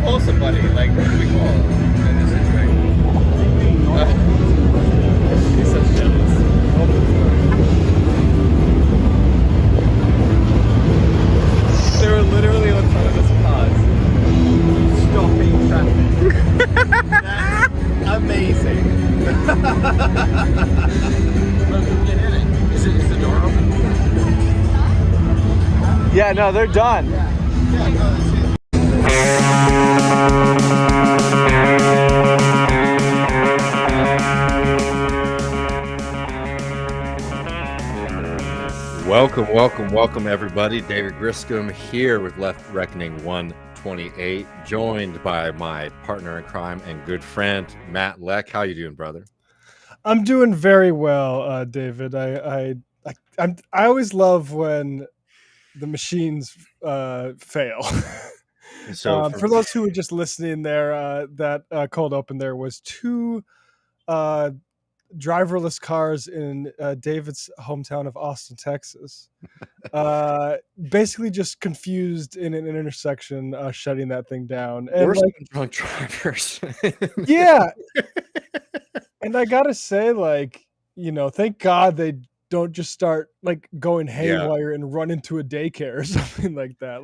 call somebody? Like, what do we call in this situation? He's so jealous. They were literally in front of his cars, stopping traffic. That's amazing. Look, we can get in it. Is the door open? Yeah, no, they're done. Welcome, everybody. David Griscom here with Left Reckoning 128, joined by my partner in crime and good friend, Matt Leck. How you doing, brother? I'm doing very well, David. I always love when the machines fail. So for those who are just listening there, that cold open there was two driverless cars in David's hometown of Austin, Texas. Basically just confused in an intersection, shutting that thing down. And worse than drunk drivers. Yeah. And I gotta say, thank God they don't just start going haywire and run into a daycare or something like that.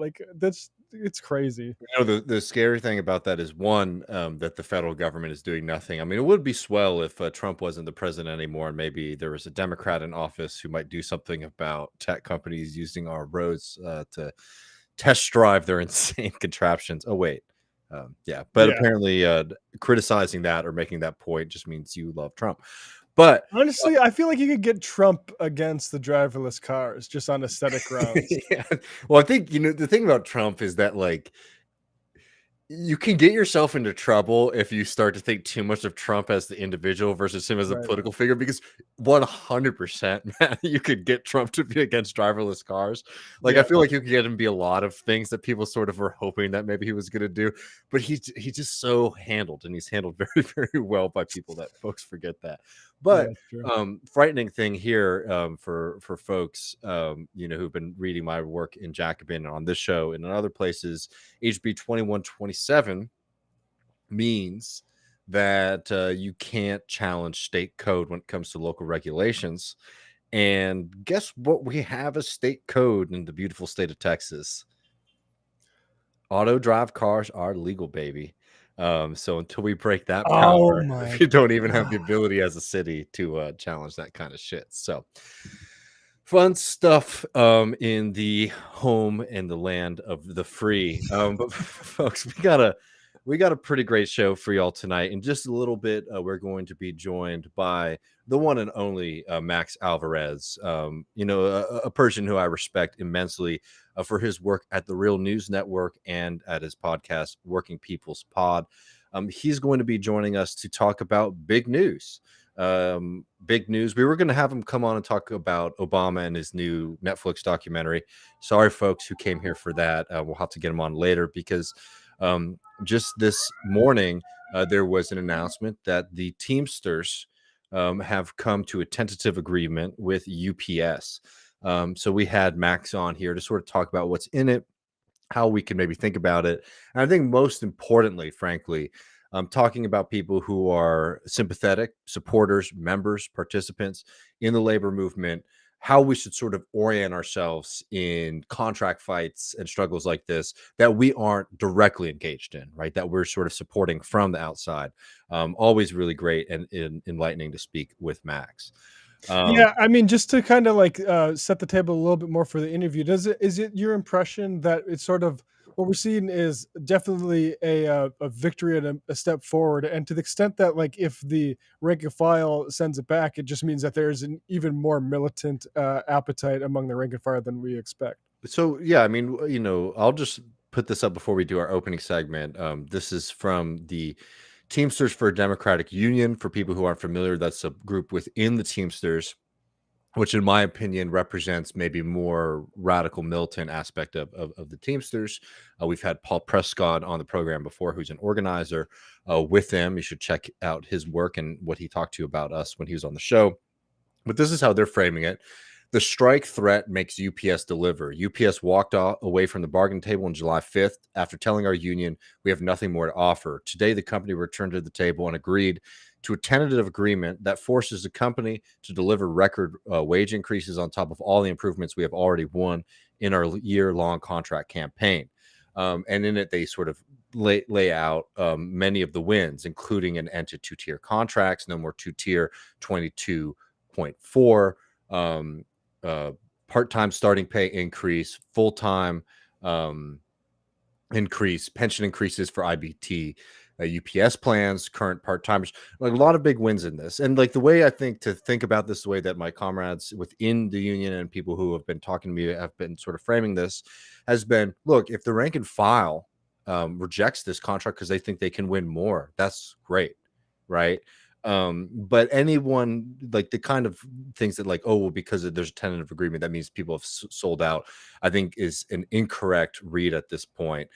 It's crazy. The scary thing about that is one, that the federal government is doing nothing. I mean, it would be swell if Trump wasn't the president anymore, and maybe there was a Democrat in office who might do something about tech companies using our roads to test drive their insane contraptions. Oh wait, apparently criticizing that or making that point just means you love Trump. But honestly, I feel like you could get Trump against the driverless cars just on aesthetic grounds. Yeah. Well, I think, the thing about Trump is that, you can get yourself into trouble if you start to think too much of Trump as the individual versus him as a political figure, because 100%, man, you could get Trump to be against driverless cars. I feel like you could get him to be a lot of things that people sort of were hoping that maybe he was going to do, but he's just so handled, and he's handled very, very well by people that folks forget that. But frightening thing here for folks, who've been reading my work in Jacobin on this show and in other places, HB 2127 means that you can't challenge state code when it comes to local regulations. And guess what? We have a state code in the beautiful state of Texas. Auto drive cars are legal, baby. So until we break that power, you don't even have the ability as a city to challenge that kind of shit. So fun stuff in the home and the land of the free. But folks, we got a pretty great show for y'all tonight. In just a little bit, we're going to be joined by the one and only Max Alvarez, a person who I respect immensely for his work at the Real News Network and at his podcast, Working People's Pod. He's going to be joining us to talk about big news. Big news. We were going to have him come on and talk about Obama and his new Netflix documentary. Sorry, folks who came here for that. We'll have to get him on later because just this morning, there was an announcement that the Teamsters have come to a tentative agreement with UPS. So we had Max on here to sort of talk about what's in it, how we can maybe think about it. And I think most importantly, frankly, talking about people who are sympathetic, supporters, members, participants in the labor movement, how we should sort of orient ourselves in contract fights and struggles like this that we aren't directly engaged in, right? That we're sort of supporting from the outside. Always really great and enlightening to speak with Max. I mean, just to kind of set the table a little bit more for the interview, is it your impression that it's sort of what we're seeing is definitely a victory and a step forward, and to the extent that if the rank and file sends it back, it just means that there's an even more militant appetite among the rank and file than we expect. So I mean, I'll just put this up before we do our opening segment. This is from the Teamsters for a Democratic Union. For people who aren't familiar, that's a group within the Teamsters, which in my opinion represents maybe more radical militant aspect of the Teamsters. We've had Paul Prescott on the program before, who's an organizer with them. You should check out his work and what he talked to about us when he was on the show. But this is how they're framing it. The strike threat makes UPS deliver. UPS walked away from the bargain table on July 5th after telling our union we have nothing more to offer. Today, the company returned to the table and agreed to a tentative agreement that forces the company to deliver record wage increases on top of all the improvements we have already won in our year-long contract campaign. And in it, they sort of lay out many of the wins, including an end to two-tier contracts, no more two-tier 22.4, part-time starting pay increase, full-time increase, pension increases for IBT, UPS plans, current part-timers, like a lot of big wins in this. And like the way I think to think about this, the way that my comrades within the union and people who have been talking to me have been sort of framing this has been, look, if the rank and file rejects this contract because they think they can win more, that's great, right? But anyone, like the kind of things that like, oh, well, because there's a tentative agreement, that means people have sold out, I think is an incorrect read at this point.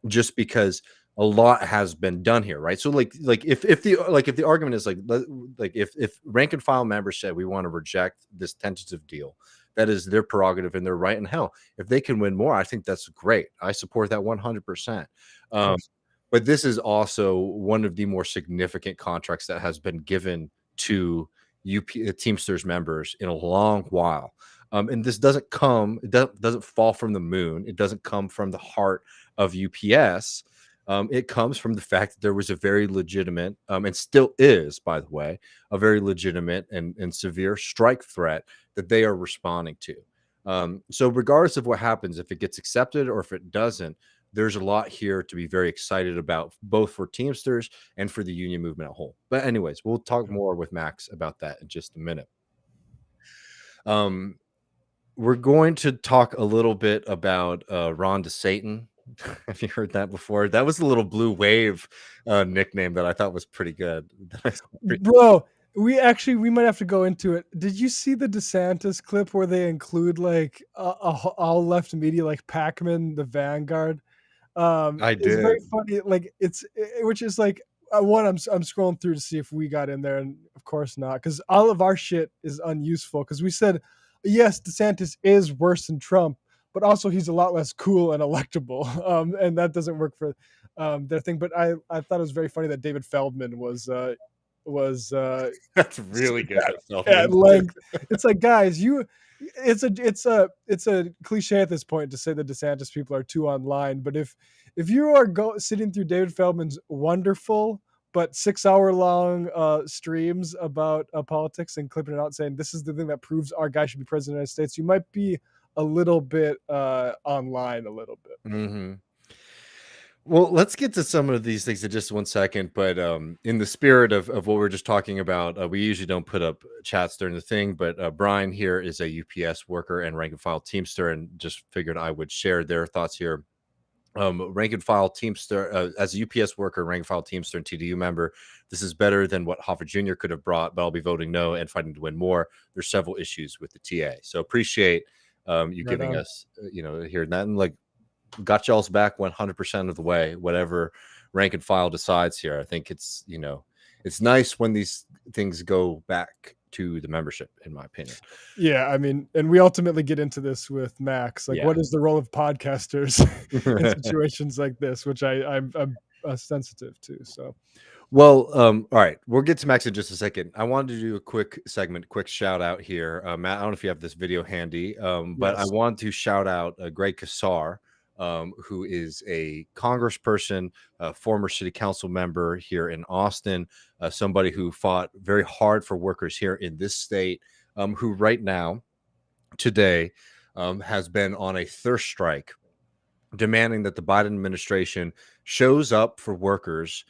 Just because a lot has been done here, right? So like if the argument is like if rank and file members said we want to reject this tentative deal, that is their prerogative and their right. And hell, if they can win more, I think that's great. I support that 100%. But this is also one of the more significant contracts that has been given to Teamsters members in a long while. And this doesn't fall from the moon. It doesn't come from the heart of UPS. It comes from the fact that there was a very legitimate, and still is, by the way, a very legitimate and severe strike threat that they are responding to. So regardless of what happens, if it gets accepted or if it doesn't, there's a lot here to be very excited about, both for Teamsters and for the union movement as a whole. But anyways, we'll talk more with Max about that in just a minute. We're going to talk a little bit about Ron DeSatan. Have you heard that before? That was a little Blue Wave nickname that I thought was pretty good. Bro, we might have to go into it. Did you see the Desantis clip where they include like all left media, like Pac-Man, the Vanguard? I did. It's very funny. Like which is like one. I'm scrolling through to see if we got in there, and of course not, because all of our shit is unuseful. Because we said yes, DeSantis is worse than Trump, but also he's a lot less cool and electable, and that doesn't work for their thing. But I thought it was very funny that David Feldman was that's really good at length. It's like, guys, it's a cliche at this point to say that DeSantis people are too online, but if you are sitting through David Feldman's wonderful but 6-hour long streams about politics and clipping it out saying this is the thing that proves our guy should be president of the United States, you might be a little bit online a little bit. Mm-hmm. Well, let's get to some of these things in just 1 second. But in the spirit of what we're just talking about, we usually don't put up chats during the thing. But Brian here is a UPS worker and rank and file Teamster, and just figured I would share their thoughts here. Rank and file Teamster, as a UPS worker, rank and file Teamster and TDU member, this is better than what Hoffa Jr. could have brought, but I'll be voting no and fighting to win more. There's several issues with the TA. So appreciate you giving us, hearing that, and like, got y'all's back 100% of the way, whatever rank and file decides here. I think it's, it's nice when these things go back to the membership, in my opinion. Yeah, I mean, and we ultimately get into this with Max, like what is the role of podcasters in situations like this, which I'm sensitive to. So well, all right, we'll get to Max in just a second. I wanted to do a quick shout out here. Matt, I don't know if you have this video handy, but I want to shout out Greg Casar, who is a congressperson, former city council member here in Austin, somebody who fought very hard for workers here in this state, who right now, today, has been on a thirst strike, demanding that the Biden administration shows up for workers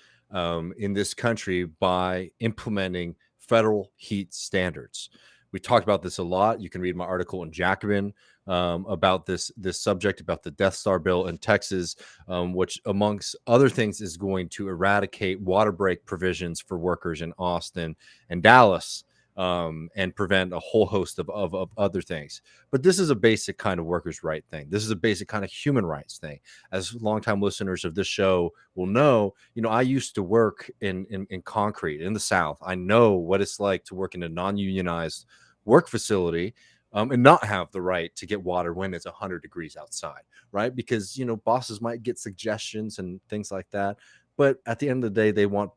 in this country by implementing federal heat standards. We talked about this a lot. You can read my article in Jacobin about this subject, about the Death Star bill in Texas, which, amongst other things, is going to eradicate water break provisions for workers in Austin and Dallas, and prevent a whole host of other things. But this is a basic kind of workers' right thing. This is a basic kind of human rights thing. As longtime listeners of this show will know, I used to work in concrete in the South. I know what it's like to work in a non-unionized work facility and not have the right to get water when it's 100 degrees outside, right? Because, bosses might get suggestions and things like that. But at the end of the day, they want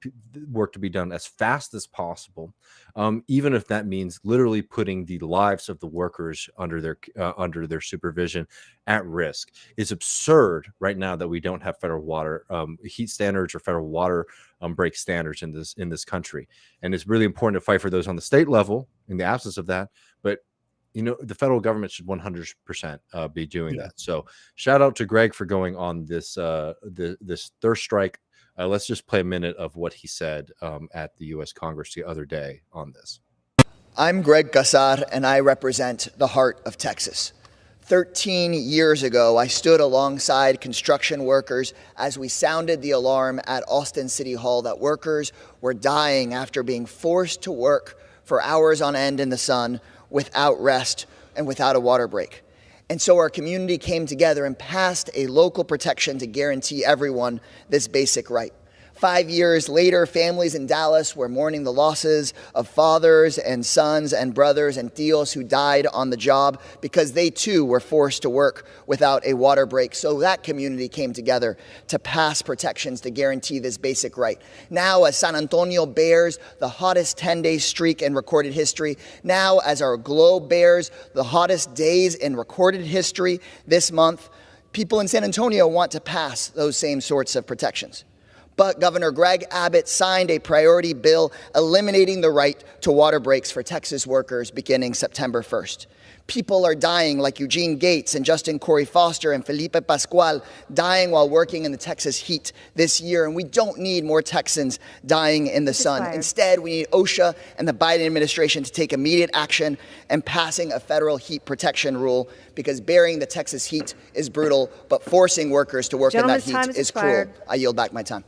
work to be done as fast as possible, even if that means literally putting the lives of the workers under their supervision at risk. It's absurd right now that we don't have federal water heat standards or federal water break standards in this country, and it's really important to fight for those on the state level in the absence of that. But the federal government should 100% be doing that. So shout out to Greg for going on this this thirst strike. Let's just play a minute of what he said at the U.S. Congress the other day on this. I'm Greg Casar, and I represent the heart of Texas. 13 years ago, I stood alongside construction workers as we sounded the alarm at Austin City Hall that workers were dying after being forced to work for hours on end in the sun without rest and without a water break. And so our community came together and passed a local protection to guarantee everyone this basic right. 5 years later, families in Dallas were mourning the losses of fathers and sons and brothers and tios who died on the job because they too were forced to work without a water break. So that community came together to pass protections to guarantee this basic right. Now, as San Antonio bears the hottest 10-day streak in recorded history, now as our globe bears the hottest days in recorded history this month, people in San Antonio want to pass those same sorts of protections. But Governor Greg Abbott signed a priority bill eliminating the right to water breaks for Texas workers beginning September 1st. People are dying like Eugene Gates and Justin Corey Foster and Felipe Pascual dying while working in the Texas heat this year. And we don't need more Texans dying in the sun. Instead, we need OSHA and the Biden administration to take immediate action and passing a federal heat protection rule, because bearing the Texas heat is brutal, but forcing workers to work in that heat is cruel. I yield back my time.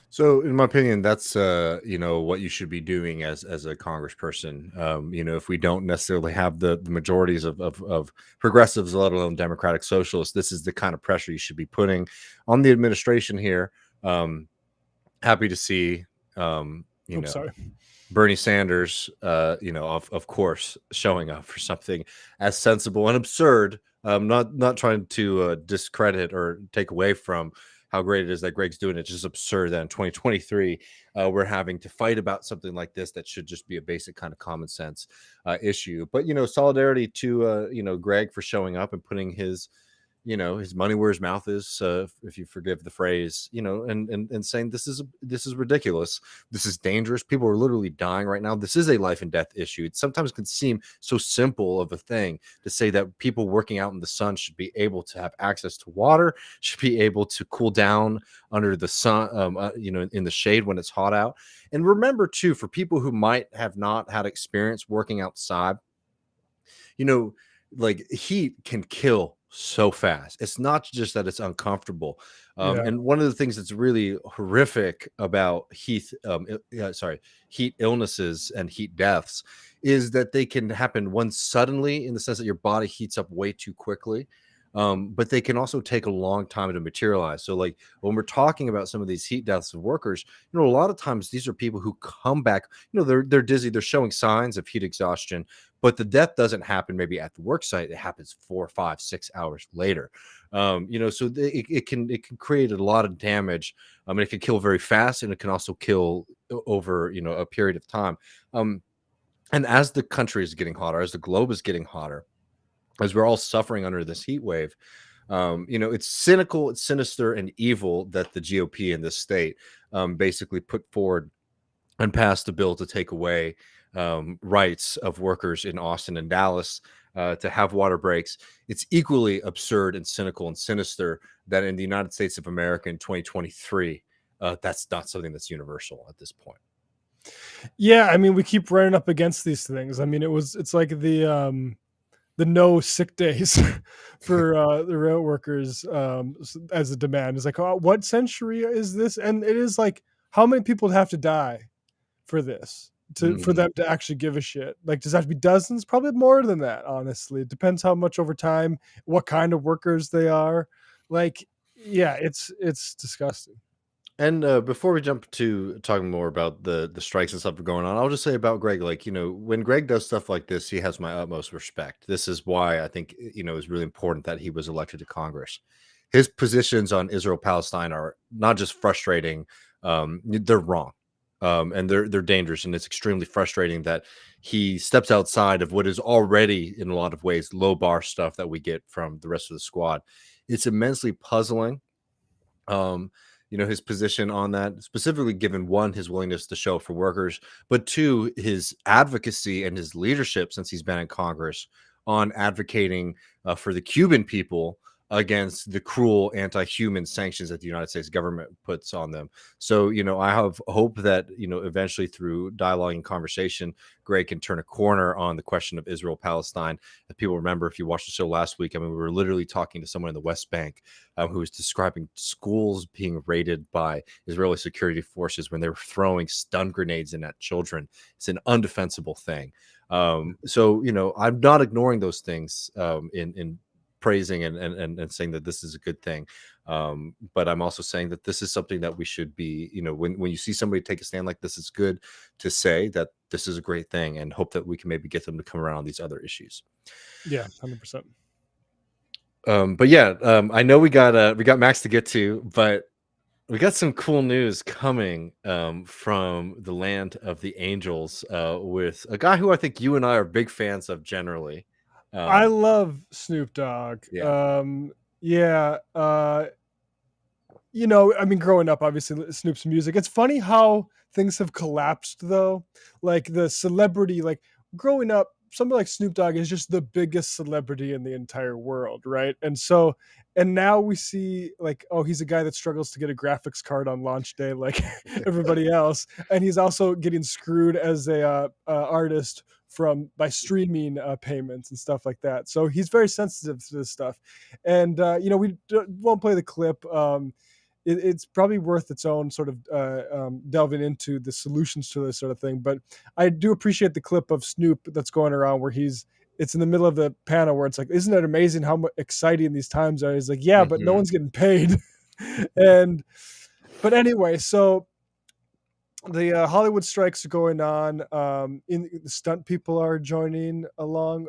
So, in my opinion, that's what you should be doing as a congressperson. If we don't necessarily have the majorities of progressives, let alone democratic socialists, this is the kind of pressure you should be putting on the administration here. Happy to see, Bernie Sanders, of course, showing up for something as sensible and absurd. Not trying to discredit or take away from how great it is that Greg's doing it. It's just absurd that in 2023 we're having to fight about something like this that should just be a basic kind of common sense issue. But solidarity to Greg for showing up and putting his money where his mouth is, if you forgive the phrase, and saying this is ridiculous. This is dangerous. People are literally dying right now. This is a life and death issue. It sometimes can seem so simple of a thing to say that people working out in the sun should be able to have access to water, should be able to cool down under the sun, in the shade when it's hot out. And remember too, for people who might have not had experience working outside, like heat can kill so fast. It's not just that it's uncomfortable. And one of the things that's really horrific about heat illnesses and heat deaths is that they can happen one suddenly, in the sense that your body heats up way too quickly. But they can also take a long time to materialize. So like when we're talking about some of these heat deaths of workers, a lot of times these are people who come back, they're dizzy, they're showing signs of heat exhaustion, but the death doesn't happen maybe at the work site. It happens 4, 5, 6 hours later. So it can create a lot of damage. And it can kill very fast, and it can also kill over, a period of time. And as the country is getting hotter, as the globe is getting hotter, as we're all suffering under this heat wave, it's cynical, it's sinister, and evil that the GOP in this state basically put forward and passed a bill to take away rights of workers in Austin and Dallas to have water breaks. It's equally absurd and cynical and sinister that in the United States of America in 2023, that's not something that's universal at this point. Yeah, I mean, we keep running up against these things. I mean, it's like the no sick days for the rail workers as a demand. It's like, oh, what century is this? And it is like, how many people have to die for this for them to actually give a shit? Like, does that have to be dozens? Probably more than that, honestly. It depends how much over time, what kind of workers they are. Like, yeah, it's disgusting. And before we jump to talking more about the strikes and stuff that are going on, I'll just say about Greg, like, when Greg does stuff like this, he has my utmost respect. This is why I think, it's really important that he was elected to Congress. His positions on Israel Palestine are not just frustrating, they're wrong. And they're dangerous, and it's extremely frustrating that he steps outside of what is already, in a lot of ways, low bar stuff that we get from the rest of the squad. It's immensely puzzling. His position on that, specifically given one, his willingness to show up for workers, but two, his advocacy and his leadership since he's been in Congress on advocating for the Cuban people against the cruel anti-human sanctions that the United States government puts on them. So, I have hope that, eventually through dialogue and conversation, Greg can turn a corner on the question of Israel Palestine. If people remember, if you watched the show last week, I mean, we were literally talking to someone in the West Bank who was describing schools being raided by Israeli security forces when they were throwing stun grenades in at children. It's an undefensible thing. So, I'm not ignoring those things in praising and saying that this is a good thing. But I'm also saying that this is something that we should be, when you see somebody take a stand like this, it's good to say that this is a great thing and hope that we can maybe get them to come around on these other issues. Yeah, 100%. But yeah, I know we got Max to get to, but we got some cool news coming from the land of the Angels with a guy who I think you and I are big fans of generally. I love Snoop Dogg. Yeah. I mean, growing up, obviously Snoop's music. It's funny how things have collapsed, though. Like the celebrity, like growing up, somebody like Snoop Dogg is just the biggest celebrity in the entire world, right? And now we see like, oh, he's a guy that struggles to get a graphics card on launch day, like everybody else, and he's also getting screwed as a artist by streaming payments and stuff like that. So he's very sensitive to this stuff, and we won't play the clip. It's probably worth its own sort of delving into the solutions to this sort of thing. But I do appreciate the clip of Snoop that's going around where it's in the middle of the panel where it's like, isn't it amazing how exciting these times are? He's like, yeah, but no one's getting paid. But anyway, so the Hollywood strikes are going on. The stunt people are joining along.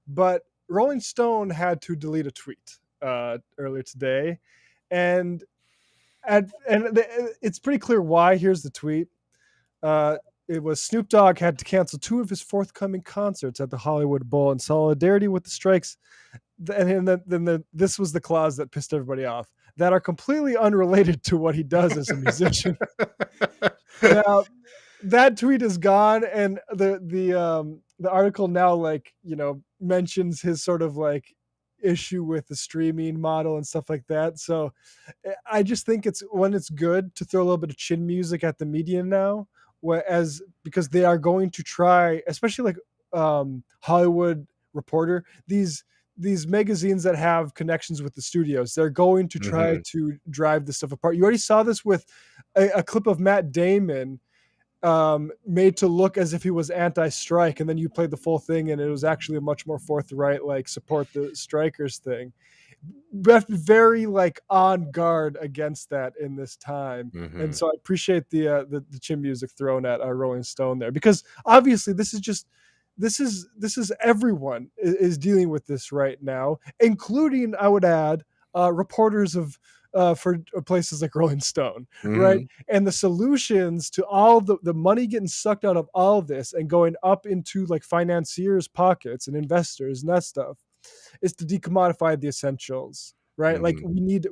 But Rolling Stone had to delete a tweet earlier today. And it's pretty clear why. Here's the tweet. It was Snoop Dogg had to cancel 2 of his forthcoming concerts at the Hollywood Bowl in solidarity with the strikes. And then this was the clause that pissed everybody off, that are completely unrelated to what he does as a musician. Now, that tweet is gone, and the article now mentions his sort of like issue with the streaming model and stuff like that. So I just think it's good to throw a little bit of chin music at the media now, because they are going to try, especially like Hollywood Reporter, these magazines that have connections with the studios, they're going to try to drive this stuff apart. You already saw this with a clip of Matt Damon made to look as if he was anti-strike, and then you played the full thing and it was actually a much more forthright like support the strikers thing. We have to be very like on guard against that in this time. And so I appreciate the chin music thrown at Rolling Stone there, because obviously this is everyone is dealing with this right now, including, I would add, reporters for places like Rolling Stone, right? And the solutions to all the money getting sucked out of all of this and going up into like financiers' pockets and investors and that stuff is to decommodify the essentials, right? Like we need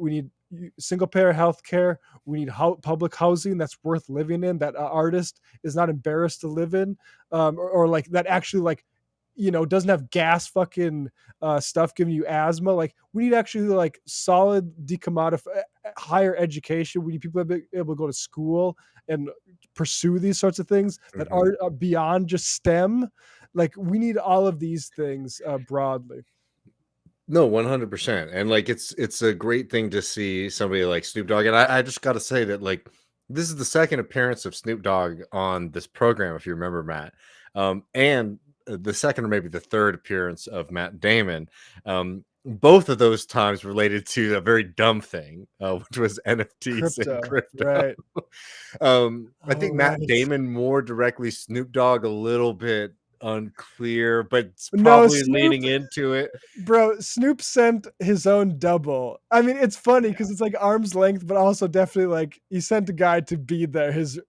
single payer healthcare. We need public housing that's worth living in, that an artist is not embarrassed to live in, or like that actually like, doesn't have gas fucking stuff giving you asthma. Like we need actually like solid decommodify higher education. We need people to be able to go to school and pursue these sorts of things that are beyond just STEM. Like we need all of these things broadly. No, 100%. And like it's a great thing to see somebody like Snoop Dogg. And I just got to say that like this is the second appearance of Snoop Dogg on this program, if you remember, Matt. And the second or maybe the third appearance of Matt Damon. both of those times related to a very dumb thing, which was NFTs and crypto. Right. I think Oh, Matt right. Damon more directly, Snoop Dogg a little bit unclear, but it's No, probably Snoop, leaning into it. bro, Snoop sent his own double. I mean, it's funny because it's like arm's length, but also definitely like he sent a guy to be there, his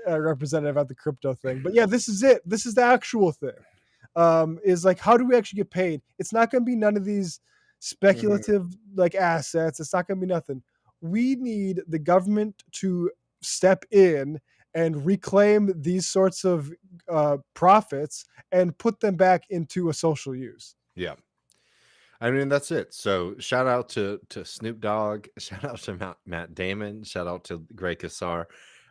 representative at the crypto thing. But yeah, this is it. This is the actual thing. Is like, how do we actually get paid? It's not going to be none of these speculative like assets. It's not going to be nothing. We need the government to step in and reclaim these sorts of profits and put them back into a social use. Yeah. I mean, that's it. So shout out to Snoop Dogg, shout out to Matt Damon, shout out to Greg Casar.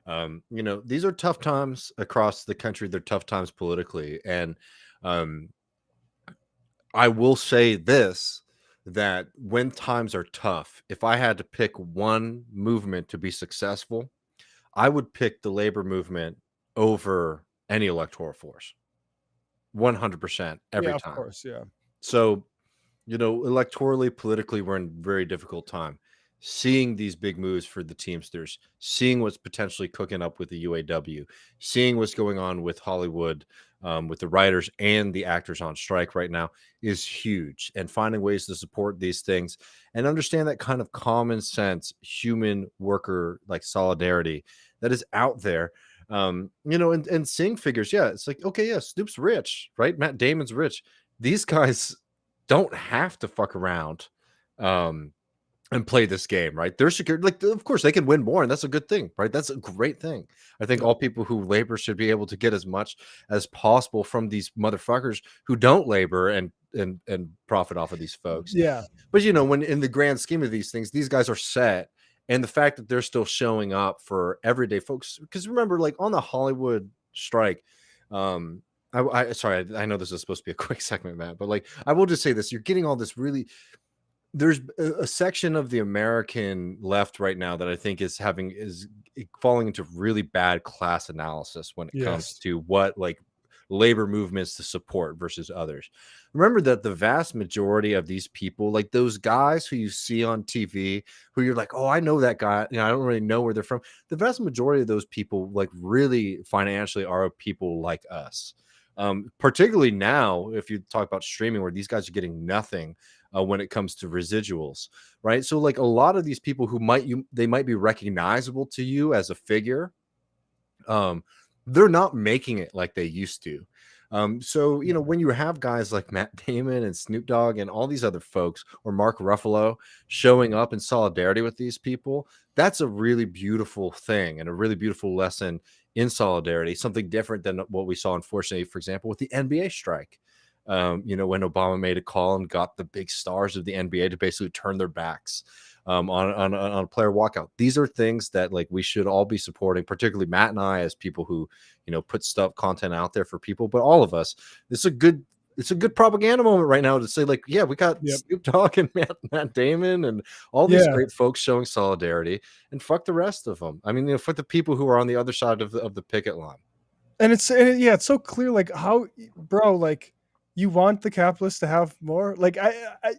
You know, these are tough times across the country. They're tough times politically. And I will say this, that when times are tough, if I had to pick one movement to be successful, I would pick the labor movement over any electoral force. 100% every Yeah, of time. course, yeah. So, you know, electorally, politically, we're in a very difficult time. Seeing these big moves for the Teamsters, seeing what's potentially cooking up with the UAW, seeing what's going on with Hollywood, with the writers and the actors on strike right now is huge. And finding ways to support these things and understand that kind of common sense human worker like solidarity that is out there. You know, and seeing figures, yeah, it's like, okay, yeah, Snoop's rich, right? Matt Damon's rich. These guys don't have to fuck around and play this game, right? They're secure. Like, of course, they can win more, and that's a good thing, right? That's a great thing. I think all people who labor should be able to get as much as possible from these motherfuckers who don't labor and profit off of these folks. Yeah. But you know, when in the grand scheme of these things, these guys are set, and the fact that they're still showing up for everyday folks, because remember, like on the Hollywood strike, sorry, I know this is supposed to be a quick segment, Matt, but like I will just say this: you're getting all this really. There's a section of the American left right now that I think is falling into really bad class analysis when it comes to what like labor movements to support versus others. Remember that the vast majority of these people, like those guys who you see on TV, who you're like, oh, I know that guy. You know, I don't really know where they're from. The vast majority of those people, like really financially, are people like us. Particularly now, if you talk about streaming, where these guys are getting nothing when it comes to residuals, right? So like a lot of these people who they might be recognizable to you as a figure, they're not making it like they used to. So, you know, when you have guys like Matt Damon and Snoop Dogg and all these other folks, or Mark Ruffalo showing up in solidarity with these people, that's a really beautiful thing and a really beautiful lesson in solidarity, something different than what we saw, unfortunately, for example, with the NBA strike. You know, when Obama made a call and got the big stars of the NBA to basically turn their backs on a player walkout. These are things that like we should all be supporting, particularly Matt and I, as people who, you know, put content out there for people, but all of us. It's a good propaganda moment right now to say, like, yeah, we got Snoop Dogg and Matt Damon and all these great folks showing solidarity, and fuck the rest of them. I mean, you know, fuck the people who are on the other side of the picket line. And it's so clear, like how, bro, like you want the capitalists to have more, like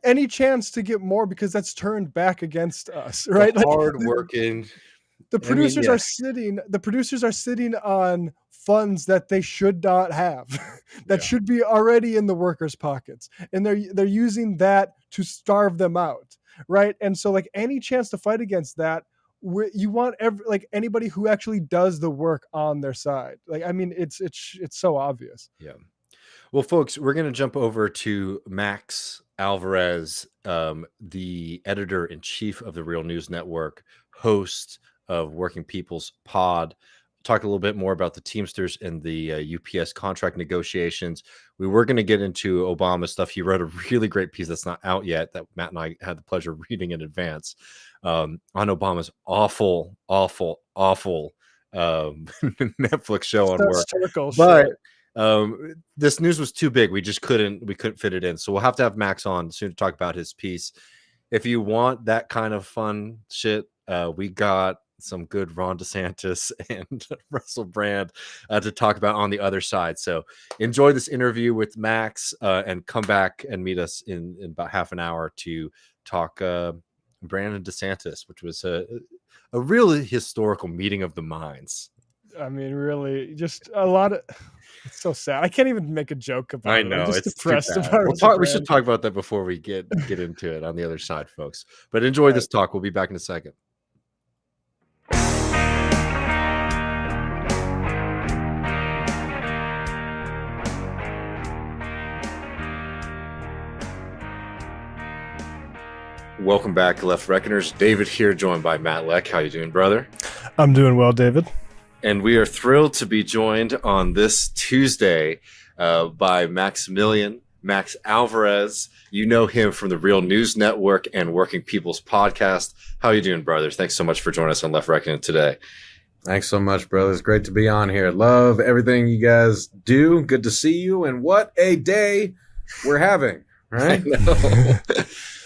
any chance to get more, because that's turned back against us, right? Like Hard working. The producers are sitting on funds that they should not have, that should be already in the workers' pockets, and they're using that to starve them out, right? And so, like any chance to fight against that, you want anybody who actually does the work on their side. Like, I mean, it's so obvious. Yeah. Well, folks, we're going to jump over to Max Alvarez, the editor-in-chief of the Real News Network, host of Working People's Pod. Talk a little bit more about the Teamsters and the UPS contract negotiations. We were going to get into Obama stuff. He wrote a really great piece that's not out yet that Matt and I had the pleasure of reading in advance on Obama's awful Netflix show on work. But this news was too big. We couldn't fit it in. So we'll have to have Max on soon to talk about his piece. If you want that kind of fun shit, we got some good Ron DeSantis and Russell Brand to talk about on the other side. So enjoy this interview with Max and come back and meet us in about half an hour to talk Brand and DeSantis, which was a really historical meeting of the minds. I mean, really, just a lot of. It's so sad. I can't even make a joke about it. I know, I'm just it's depressed about it. We should talk about that before we get into it on the other side, folks. But enjoy this talk. We'll be back in a second. Welcome back, Left Reckoners. David here, joined by Matt Leck. How you doing, brother? I'm doing well, David. And we are thrilled to be joined on this Tuesday by Maximillian Alvarez. You know him from the Real News Network and Working People's Podcast. How are you doing, brothers? Thanks so much for joining us on Left Reckoning today. Thanks so much, brothers. Great to be on here. Love everything you guys do. Good to see you. And what a day we're having, right?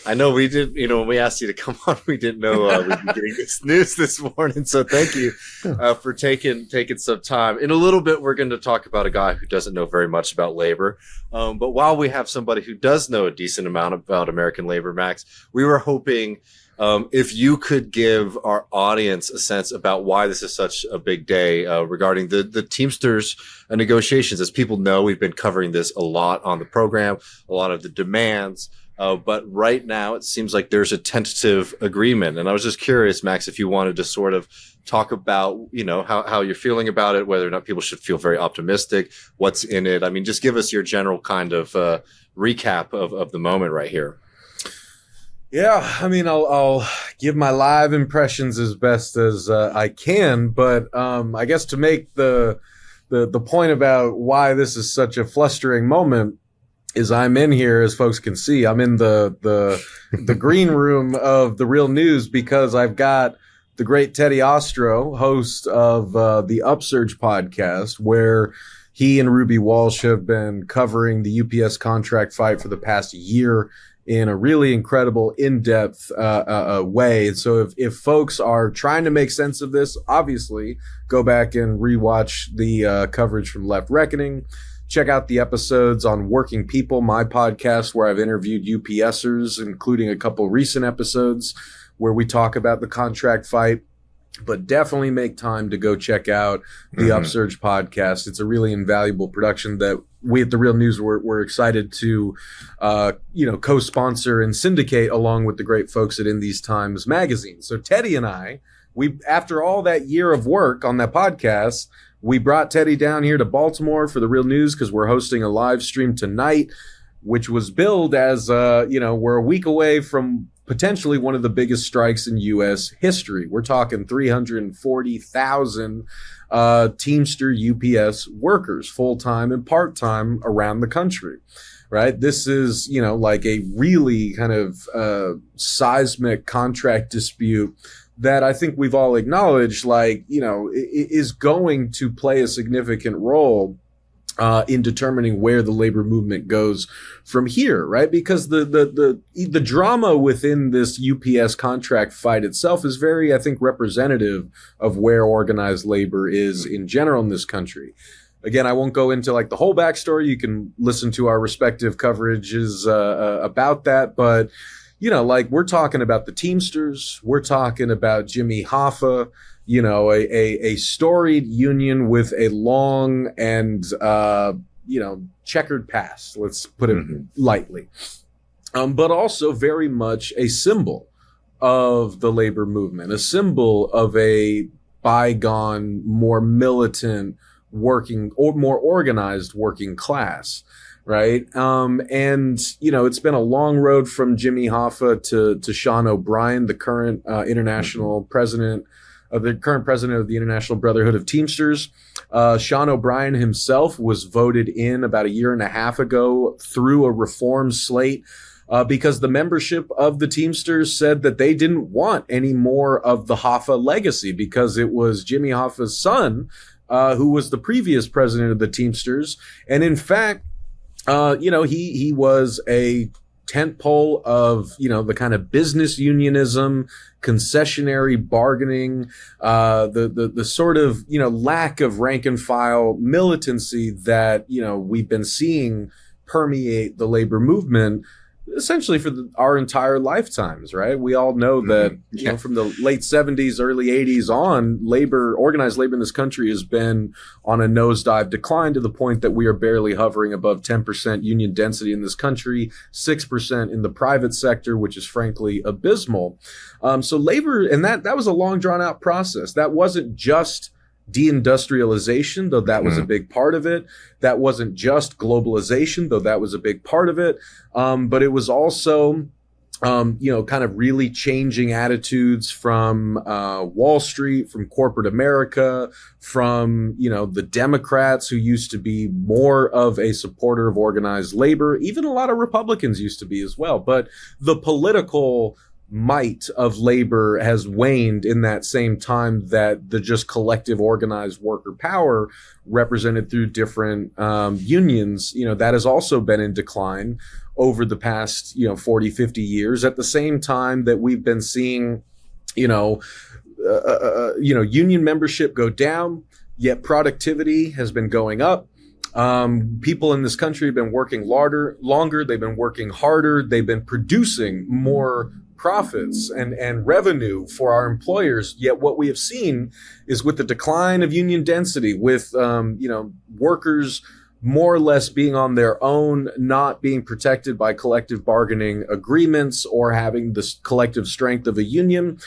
I know we did, when we asked you to come on, we didn't know we'd be getting this news this morning. So thank you for taking some time. In a little bit, we're going to talk about a guy who doesn't know very much about labor. But while we have somebody who does know a decent amount about American labor, Max, we were hoping if you could give our audience a sense about why this is such a big day regarding the Teamsters negotiations. As people know, we've been covering this a lot on the program, a lot of the demands. But right now, it seems like there's a tentative agreement. And I was just curious, Max, if you wanted to sort of talk about, how you're feeling about it, whether or not people should feel very optimistic, what's in it. I mean, just give us your general kind of recap of the moment right here. Yeah, I mean, I'll give my live impressions as best as I can. But I guess to make the point about why this is such a flustering moment, is I'm in here, as folks can see, I'm in the green room of the Real News because I've got the great Teddy Ostro, host of the Upsurge podcast, where he and Ruby Walsh have been covering the UPS contract fight for the past year in a really incredible, in-depth way. And so if folks are trying to make sense of this, obviously go back and rewatch the coverage from Left Reckoning. Check out the episodes on Working People, my podcast, where I've interviewed UPSers, including a couple recent episodes where we talk about the contract fight. But definitely make time to go check out the Upsurge podcast. It's a really invaluable production that we at the Real News we're excited to co-sponsor and syndicate along with the great folks at In These Times magazine. So Teddy and I, after all that year of work on that podcast, we brought Teddy down here to Baltimore for the Real News because we're hosting a live stream tonight, which was billed as, we're a week away from potentially one of the biggest strikes in U.S. history. We're talking 340,000 Teamster UPS workers, full-time and part-time around the country, right? This is, like a really kind of seismic contract dispute that I think we've all acknowledged, is going to play a significant role in determining where the labor movement goes from here, right? Because the drama within this UPS contract fight itself is very, I think, representative of where organized labor is in general in this country. Again, I won't go into the whole backstory. You can listen to our respective coverages about that, but we're talking about the Teamsters. We're talking about Jimmy Hoffa, a storied union with a long and, checkered past, let's put it lightly, but also very much a symbol of the labor movement, a symbol of a bygone, more militant working or more organized working class. Right. It's been a long road from Jimmy Hoffa to Sean O'Brien, the current president of the International Brotherhood of Teamsters. Sean O'Brien himself was voted in about a year and a half ago through a reform slate because the membership of the Teamsters said that they didn't want any more of the Hoffa legacy because it was Jimmy Hoffa's son who was the previous president of the Teamsters. And in fact, he was a tentpole of, the kind of business unionism, concessionary bargaining, the sort of, lack of rank and file militancy that, we've been seeing permeate the labor movement essentially for our entire lifetimes, right? We all know that, from the late 70s, early 80s on, organized labor in this country has been on a nosedive decline to the point that we are barely hovering above 10% union density in this country, 6% in the private sector, which is frankly abysmal. So labor, and that was a long drawn out process. That wasn't just deindustrialization, though that was a big part of it. That wasn't just globalization, though that was a big part of it. But it was also, kind of really changing attitudes from Wall Street, from corporate America, from, the Democrats who used to be more of a supporter of organized labor. Even a lot of Republicans used to be as well. But the political might of labor has waned in that same time that the just collective organized worker power represented through different unions, that has also been in decline over the past, 40, 50 years, at the same time that we've been seeing, union membership go down, yet productivity has been going up. People in this country have been working longer, they've been working harder, they've been producing more profits and revenue for our employers. Yet what we have seen is, with the decline of union density, with workers more or less being on their own, not being protected by collective bargaining agreements or having the collective strength of a union,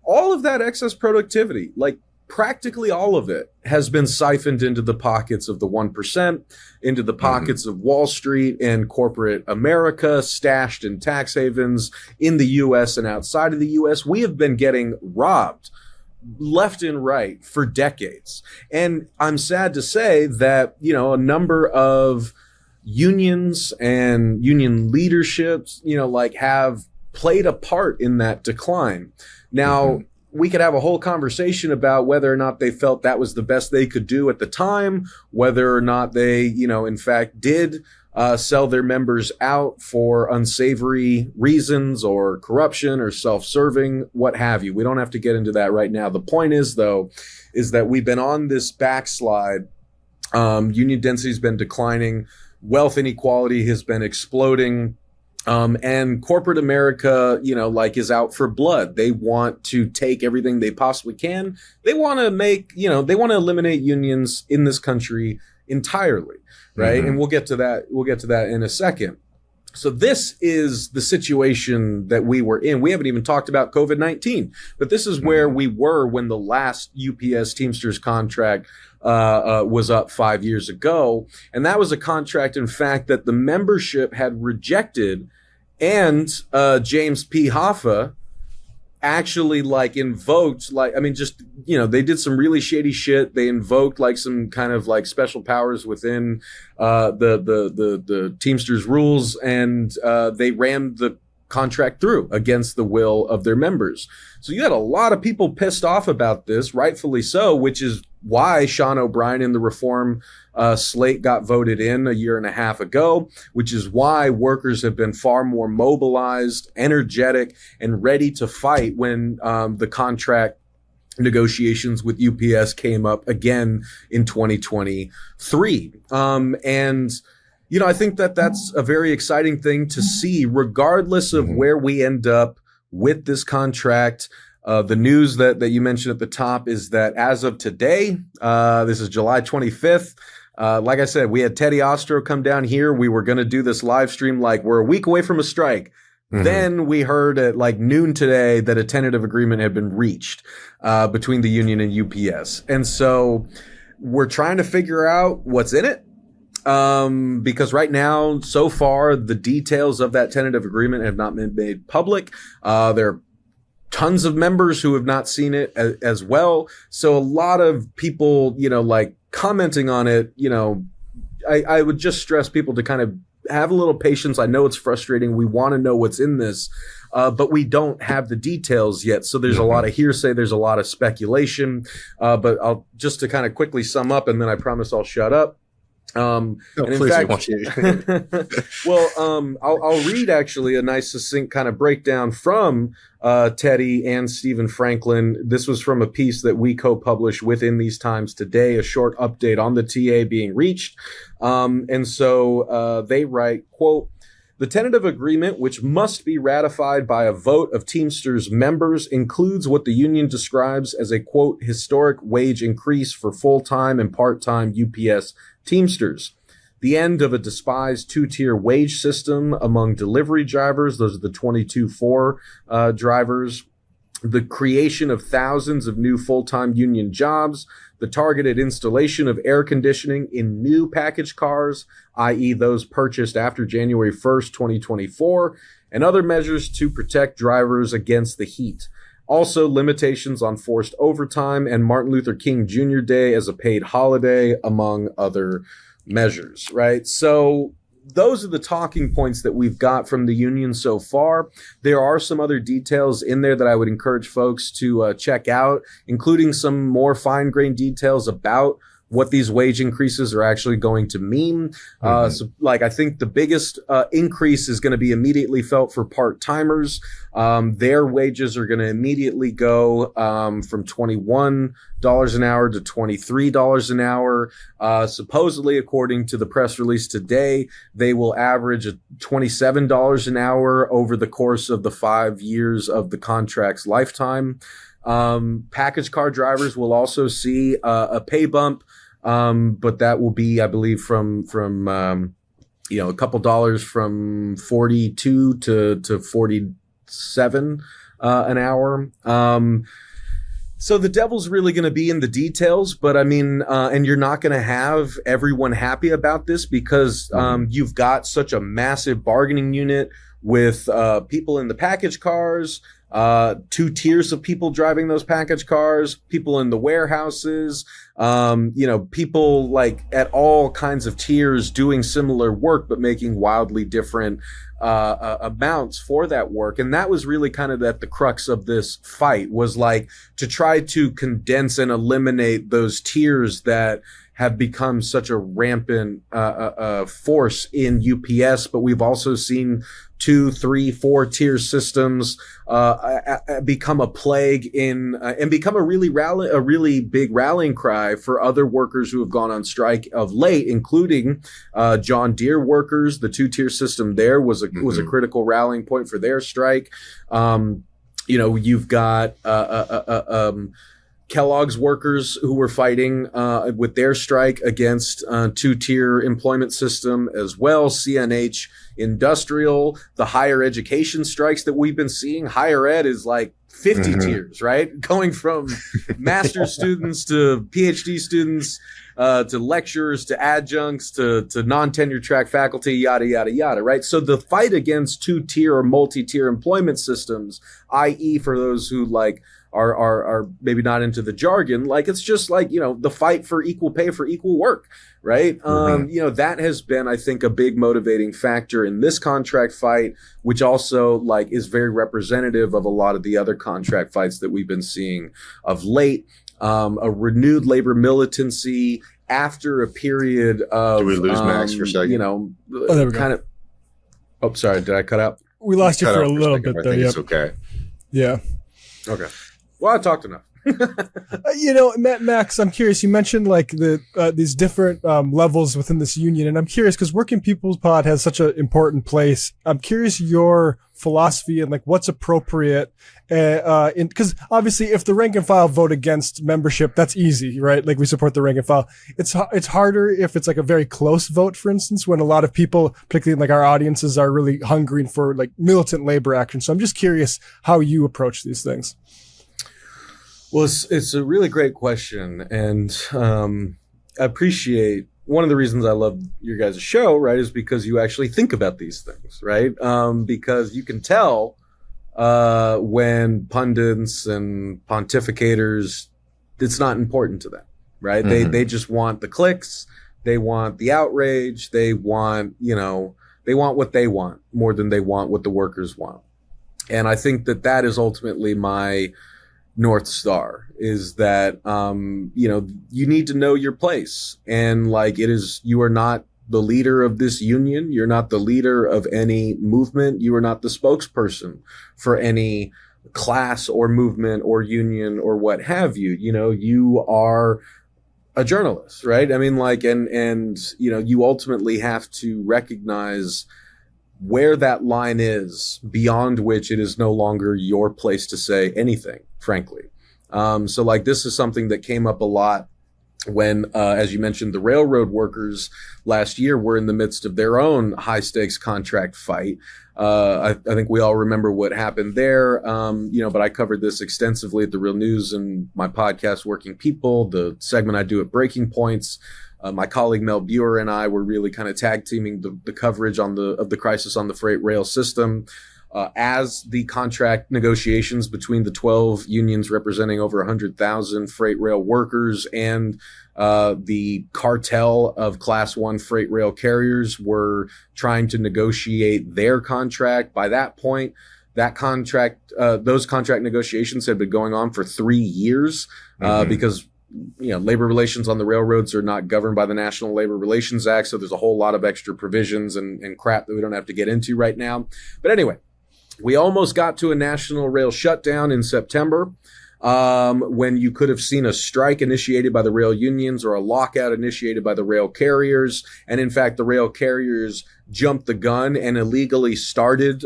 all of that excess productivity, like practically all of it, has been siphoned into the pockets of the 1%, into the pockets of Wall Street and corporate America, stashed in tax havens in the U.S. and outside of the U.S. We have been getting robbed left and right for decades. And I'm sad to say that, a number of unions and union leaderships, have played a part in that decline. Now, we could have a whole conversation about whether or not they felt that was the best they could do at the time, whether or not they, in fact did sell their members out for unsavory reasons or corruption or self-serving, what have you. We don't have to get into that right now. The point is, though, is that we've been on this backslide. Union density has been declining. Wealth inequality has been exploding. And corporate America, is out for blood. They want to take everything they possibly can. They want to they want to eliminate unions in this country entirely, right? And we'll get to that. We'll get to that in a second. So this is the situation that we were in. We haven't even talked about COVID-19, but this is where we were when the last UPS Teamsters contract was up 5 years ago. And that was a contract, in fact, that the membership had rejected. And James P. Hoffa actually invoked, they did some really shady shit. They invoked some kind of special powers within the Teamsters rules, and they rammed the contract through against the will of their members. So you had a lot of people pissed off about this, rightfully so, which is why Sean O'Brien and the reform slate got voted in a year and a half ago, which is why workers have been far more mobilized, energetic, and ready to fight when the contract negotiations with UPS came up again in 2023. I think that that's a very exciting thing to see, regardless of where we end up with this contract. The news that you mentioned at the top is that as of today, this is July 25th. Like I said, we had Teddy Ostro come down here. We were going to do this live stream we're a week away from a strike. Then we heard at noon today that a tentative agreement had been reached between the union and UPS. And so we're trying to figure out what's in it. Because right now, so far, the details of that tentative agreement have not been made public. There are tons of members who have not seen it as well. So a lot of people, commenting on it, I would just stress people to kind of have a little patience. I know it's frustrating. We want to know what's in this, but we don't have the details yet. So there's a lot of hearsay. There's a lot of speculation. But I'll just to kind of quickly sum up, and then I promise I'll shut up. No, And in please, I fact, want you. well, I'll read actually a nice succinct kind of breakdown from Teddy and Stephen Franklin. This was from a piece that we co-published within These Times today, a short update on the TA being reached. And so they write, quote, "The tentative agreement, which must be ratified by a vote of Teamsters members, includes what the union describes as a, quote, historic wage increase for full-time and part-time UPS Teamsters. The end of a despised two-tier wage system among delivery drivers," those are the 22-4 drivers, "the creation of thousands of new full-time union jobs, the targeted installation of air conditioning in new package cars, i.e. those purchased after January 1st, 2024, and other measures to protect drivers against the heat. Also, limitations on forced overtime and Martin Luther King Jr. Day as a paid holiday, among other measures," right? So those are the talking points that we've got from the union so far. There are some other details in there that I would encourage folks to check out, including some more fine-grained details about what these wage increases are actually going to mean. So like, I think the biggest increase is going to be immediately felt for part-timers. Their wages are going to immediately go from $21 an hour to $23 an hour. Supposedly, according to the press release today, they will average $27 an hour over the course of the 5 years of the contract's lifetime. Package car drivers will also see a pay bump, but that will be, I believe, from a couple dollars from 42 to 47 an hour. So the devil's really going to be in the details, but I mean, and you're not going to have everyone happy about this because you've got such a massive bargaining unit with people in the package cars, two tiers of people driving those package cars, people in the warehouses, people like at all kinds of tiers doing similar work, but making wildly different amounts for that work. And that was really kind of at the crux of this fight, was like to try to condense and eliminate those tiers that have become such a rampant force in UPS, but we've also seen 2, 3, 4 tier systems become a plague in and become a really big rallying cry for other workers who have gone on strike of late, including John Deere workers. The 2-tier system there was a critical rallying point for their strike. You've got Kellogg's workers who were fighting with their strike against 2-tier employment system as well. CNH Industrial, the higher education strikes that we've been seeing. Higher ed is like 50 tiers, right? Going from master's students to PhD students, to lecturers, to adjuncts, to non-tenure track faculty, yada, yada, yada, right? So the fight against 2-tier or multi-tier employment systems, i.e. for those who like are maybe not into the jargon, like it's just like, the fight for equal pay for equal work, right? That has been, I think, a big motivating factor in this contract fight, which also like is very representative of a lot of the other contract fights that we've been seeing of late. A renewed labor militancy after a period of, Did we lose Max for a second? there we go. Oh, sorry. Did I cut out? We lost you Cut for a out little second, bit I there. think Yep. it's okay. Yeah. Okay. Well, I talked enough. Max, I'm curious. You mentioned like these different levels within this union, and I'm curious because Working People's Pod has such an important place. I'm curious your philosophy and like what's appropriate, because obviously if the rank and file vote against membership, that's easy, right? Like we support the rank and file. It's harder if it's like a very close vote, for instance, when a lot of people, particularly like our audiences, are really hungering for like militant labor action. So I'm just curious how you approach these things. Well, it's a really great question, and I appreciate one of the reasons I love your guys' show, right, is because you actually think about these things, right? Because you can tell when pundits and pontificators, it's not important to them, right? They just want the clicks, they want the outrage, they want what they want more than they want what the workers want. And I think that is ultimately my North Star, is that, you need to know your place. And like, you are not the leader of this union. You're not the leader of any movement. You are not the spokesperson for any class or movement or union or what have you. You are a journalist, right? I mean, like, and you ultimately have to recognize where that line is beyond which it is no longer your place to say anything, frankly. So like, this is something that came up a lot when, as you mentioned, the railroad workers last year were in the midst of their own high stakes contract fight. I think we all remember what happened there, but I covered this extensively at The Real News and my podcast, Working People, the segment I do at Breaking Points. My colleague Mel Buer and I were really kind of tag teaming the coverage of the crisis on the freight rail system. As the contract negotiations between the 12 unions representing over 100,000 freight rail workers and the cartel of Class 1 freight rail carriers were trying to negotiate their contract. By that point, those contract negotiations had been going on for 3 years because labor relations on the railroads are not governed by the National Labor Relations Act. So there's a whole lot of extra provisions and crap that we don't have to get into right now. But anyway, we almost got to a national rail shutdown in September, when you could have seen a strike initiated by the rail unions or a lockout initiated by the rail carriers. And in fact, the rail carriers jumped the gun and illegally started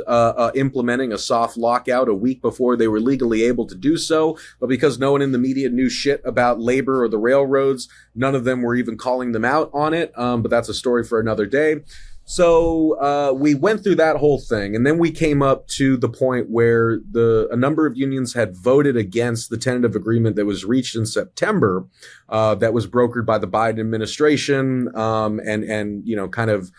implementing a soft lockout a week before they were legally able to do so. But because no one in the media knew shit about labor or the railroads, none of them were even calling them out on it. But that's a story for another day. So we went through that whole thing, and then we came up to the point where a number of unions had voted against the tentative agreement that was reached in September, that was brokered by the Biden administration, and kind of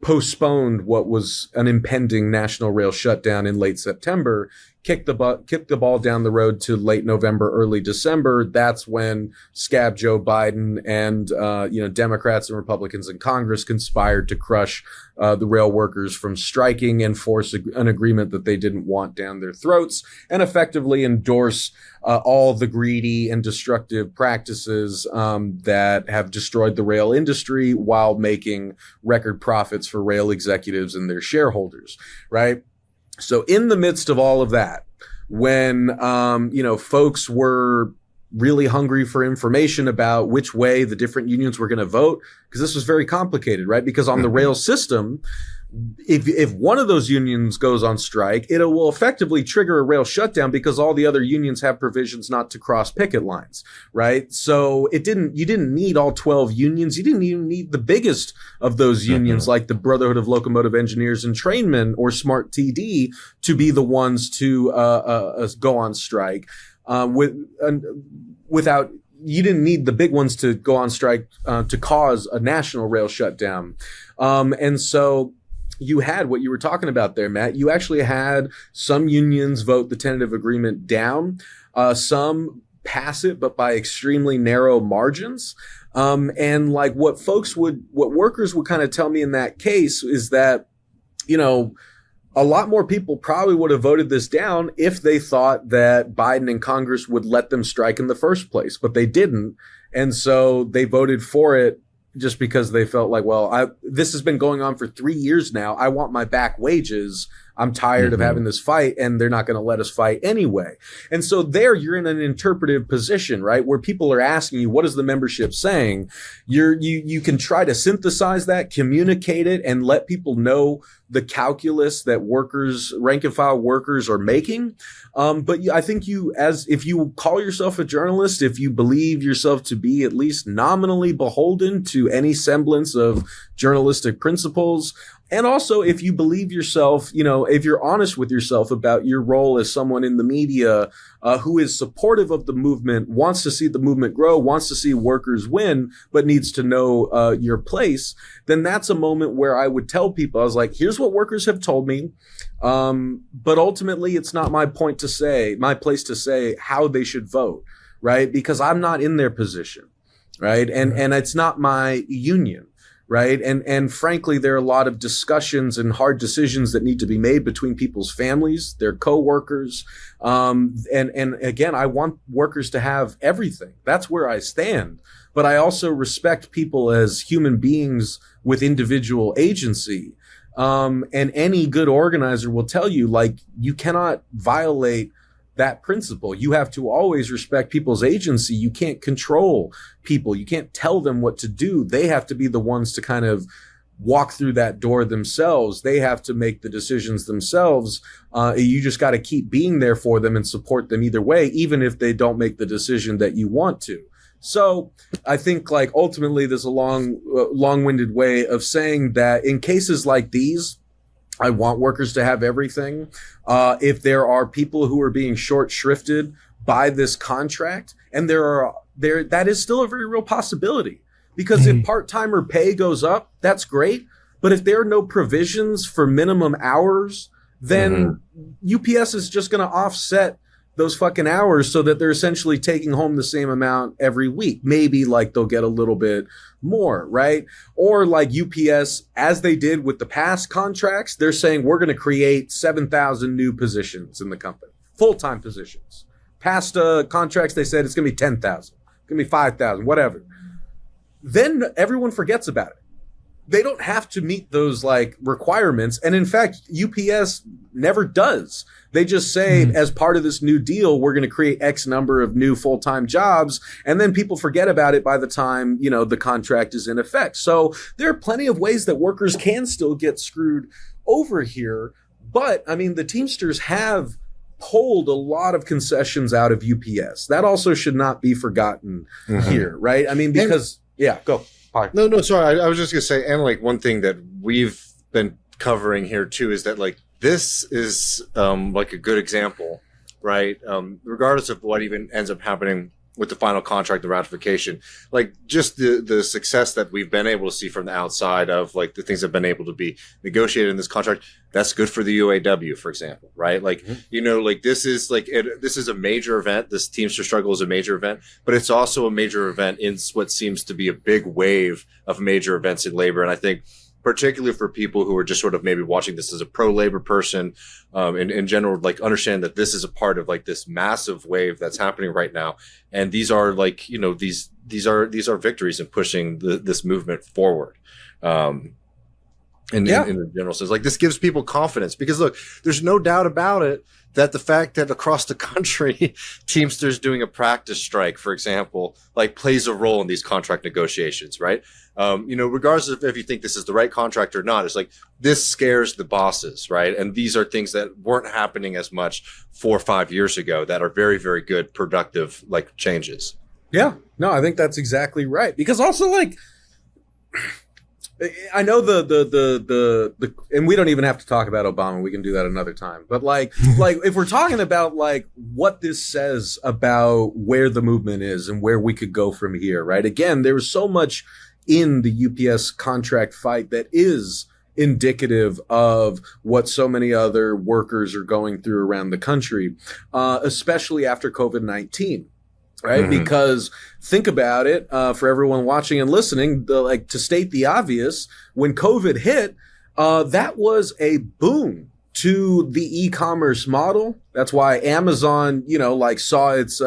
postponed what was an impending national rail shutdown in late September, kicked the ball down the road to late November, early December. That's when scab Joe Biden and Democrats and Republicans in Congress conspired to crush the rail workers from striking and force an agreement that they didn't want down their throats, and effectively endorse all the greedy and destructive practices that have destroyed the rail industry while making record profits for rail executives and their shareholders, right? So in the midst of all of that, when, folks were really hungry for information about which way the different unions were going to vote, because this was very complicated, right? Because on the rail system, if one of those unions goes on strike, it will effectively trigger a rail shutdown because all the other unions have provisions not to cross picket lines, right? So you didn't need all 12 unions. You didn't even need the biggest of those unions, like the Brotherhood of Locomotive Engineers and Trainmen or Smart TD, to be the ones to go on strike. Without, you didn't need the big ones to go on strike to cause a national rail shutdown. And so you had what you were talking about there, Matt. You actually had some unions vote the tentative agreement down, some pass it, but by extremely narrow margins. And like what workers would kind of tell me in that case is that, a lot more people probably would have voted this down if they thought that Biden and Congress would let them strike in the first place, but they didn't. And so they voted for it just because they felt like, this has been going on for 3 years now. I want my back wages. I'm tired of having this fight, and they're not going to let us fight anyway. And so there you're in an interpretive position, right? Where people are asking you, what is the membership saying? You can try to synthesize that, communicate it, and let people know the calculus that rank and file workers are making. But I think if you call yourself a journalist, if you believe yourself to be at least nominally beholden to any semblance of journalistic principles, and also, if you believe yourself, if you're honest with yourself about your role as someone in the media who is supportive of the movement, wants to see the movement grow, wants to see workers win, but needs to know your place, then that's a moment where I would tell people, I was like, here's what workers have told me. But ultimately, it's not my place to say how they should vote, right? Because I'm not in their position, right? And it's not my union. right? And frankly, there are a lot of discussions and hard decisions that need to be made between people's families, their coworkers. And again, I want workers to have everything. That's where I stand. But I also respect people as human beings with individual agency. And any good organizer will tell you, like, you cannot violate that principle. You have to always respect people's agency. You can't control people. You can't tell them what to do. They have to be the ones to kind of walk through that door themselves. They have to make the decisions themselves. You just got to keep being there for them and support them either way, even if they don't make the decision that you want to. So I think, like, ultimately there's a long-winded way of saying that in cases like these, I want workers to have everything. If there are people who are being short shrifted by this contract, and that is still a very real possibility, because if part-timer pay goes up, that's great. But if there are no provisions for minimum hours, then UPS is just going to offset those fucking hours so that they're essentially taking home the same amount every week. Maybe like they'll get a little bit more, right? Or like UPS, as they did with the past contracts, they're saying we're going to create 7,000 new positions in the company, full-time positions. Past contracts, they said it's going to be 10,000, it's going to be 5,000, whatever. Then everyone forgets about it. They don't have to meet those like requirements. And in fact, UPS never does. They just say, as part of this new deal, we're going to create X number of new full-time jobs. And then people forget about it by the time, you know, the contract is in effect. So there are plenty of ways that workers can still get screwed over here. But I mean, the Teamsters have pulled a lot of concessions out of UPS. That also should not be forgotten here, right? I mean, because, go. No, sorry. I was just going to say, and like one thing that we've been covering here too is that like this is like a good example, right? Regardless of what even ends up happening with the final contract, the ratification, like just the success that we've been able to see from the outside of like the things that have been able to be negotiated in this contract, that's good for the UAW, for example, right? Like, you know, like this is a major event. This Teamster struggle is a major event, but it's also a major event in what seems to be a big wave of major events in labor. And I think particularly for people who are just sort of maybe watching this as a pro-labor person, in general, like understand that this is a part of like this massive wave that's happening right now. And these are like, you know, these are victories in pushing this movement forward. In the general sense, like this gives people confidence because look, there's no doubt about it that the fact that across the country, Teamsters doing a practice strike, for example, like plays a role in these contract negotiations, right? You know, regardless of if you think this is the right contract or not, it's like this scares the bosses, right? And these are things that weren't happening as much 4 or 5 years ago that are very, very good, productive, like changes. Yeah, no, I think that's exactly right. Because also like, I know the and we don't even have to talk about Obama. We can do that another time. But like if we're talking about like what this says about where the movement is and where we could go from here, right? Again, there was so much in the UPS contract fight that is indicative of what so many other workers are going through around the country, especially after COVID-19. Right. Because think about it, for everyone watching and listening, to state the obvious, when COVID hit, that was a boom to the e-commerce model. That's why Amazon, you know, like saw its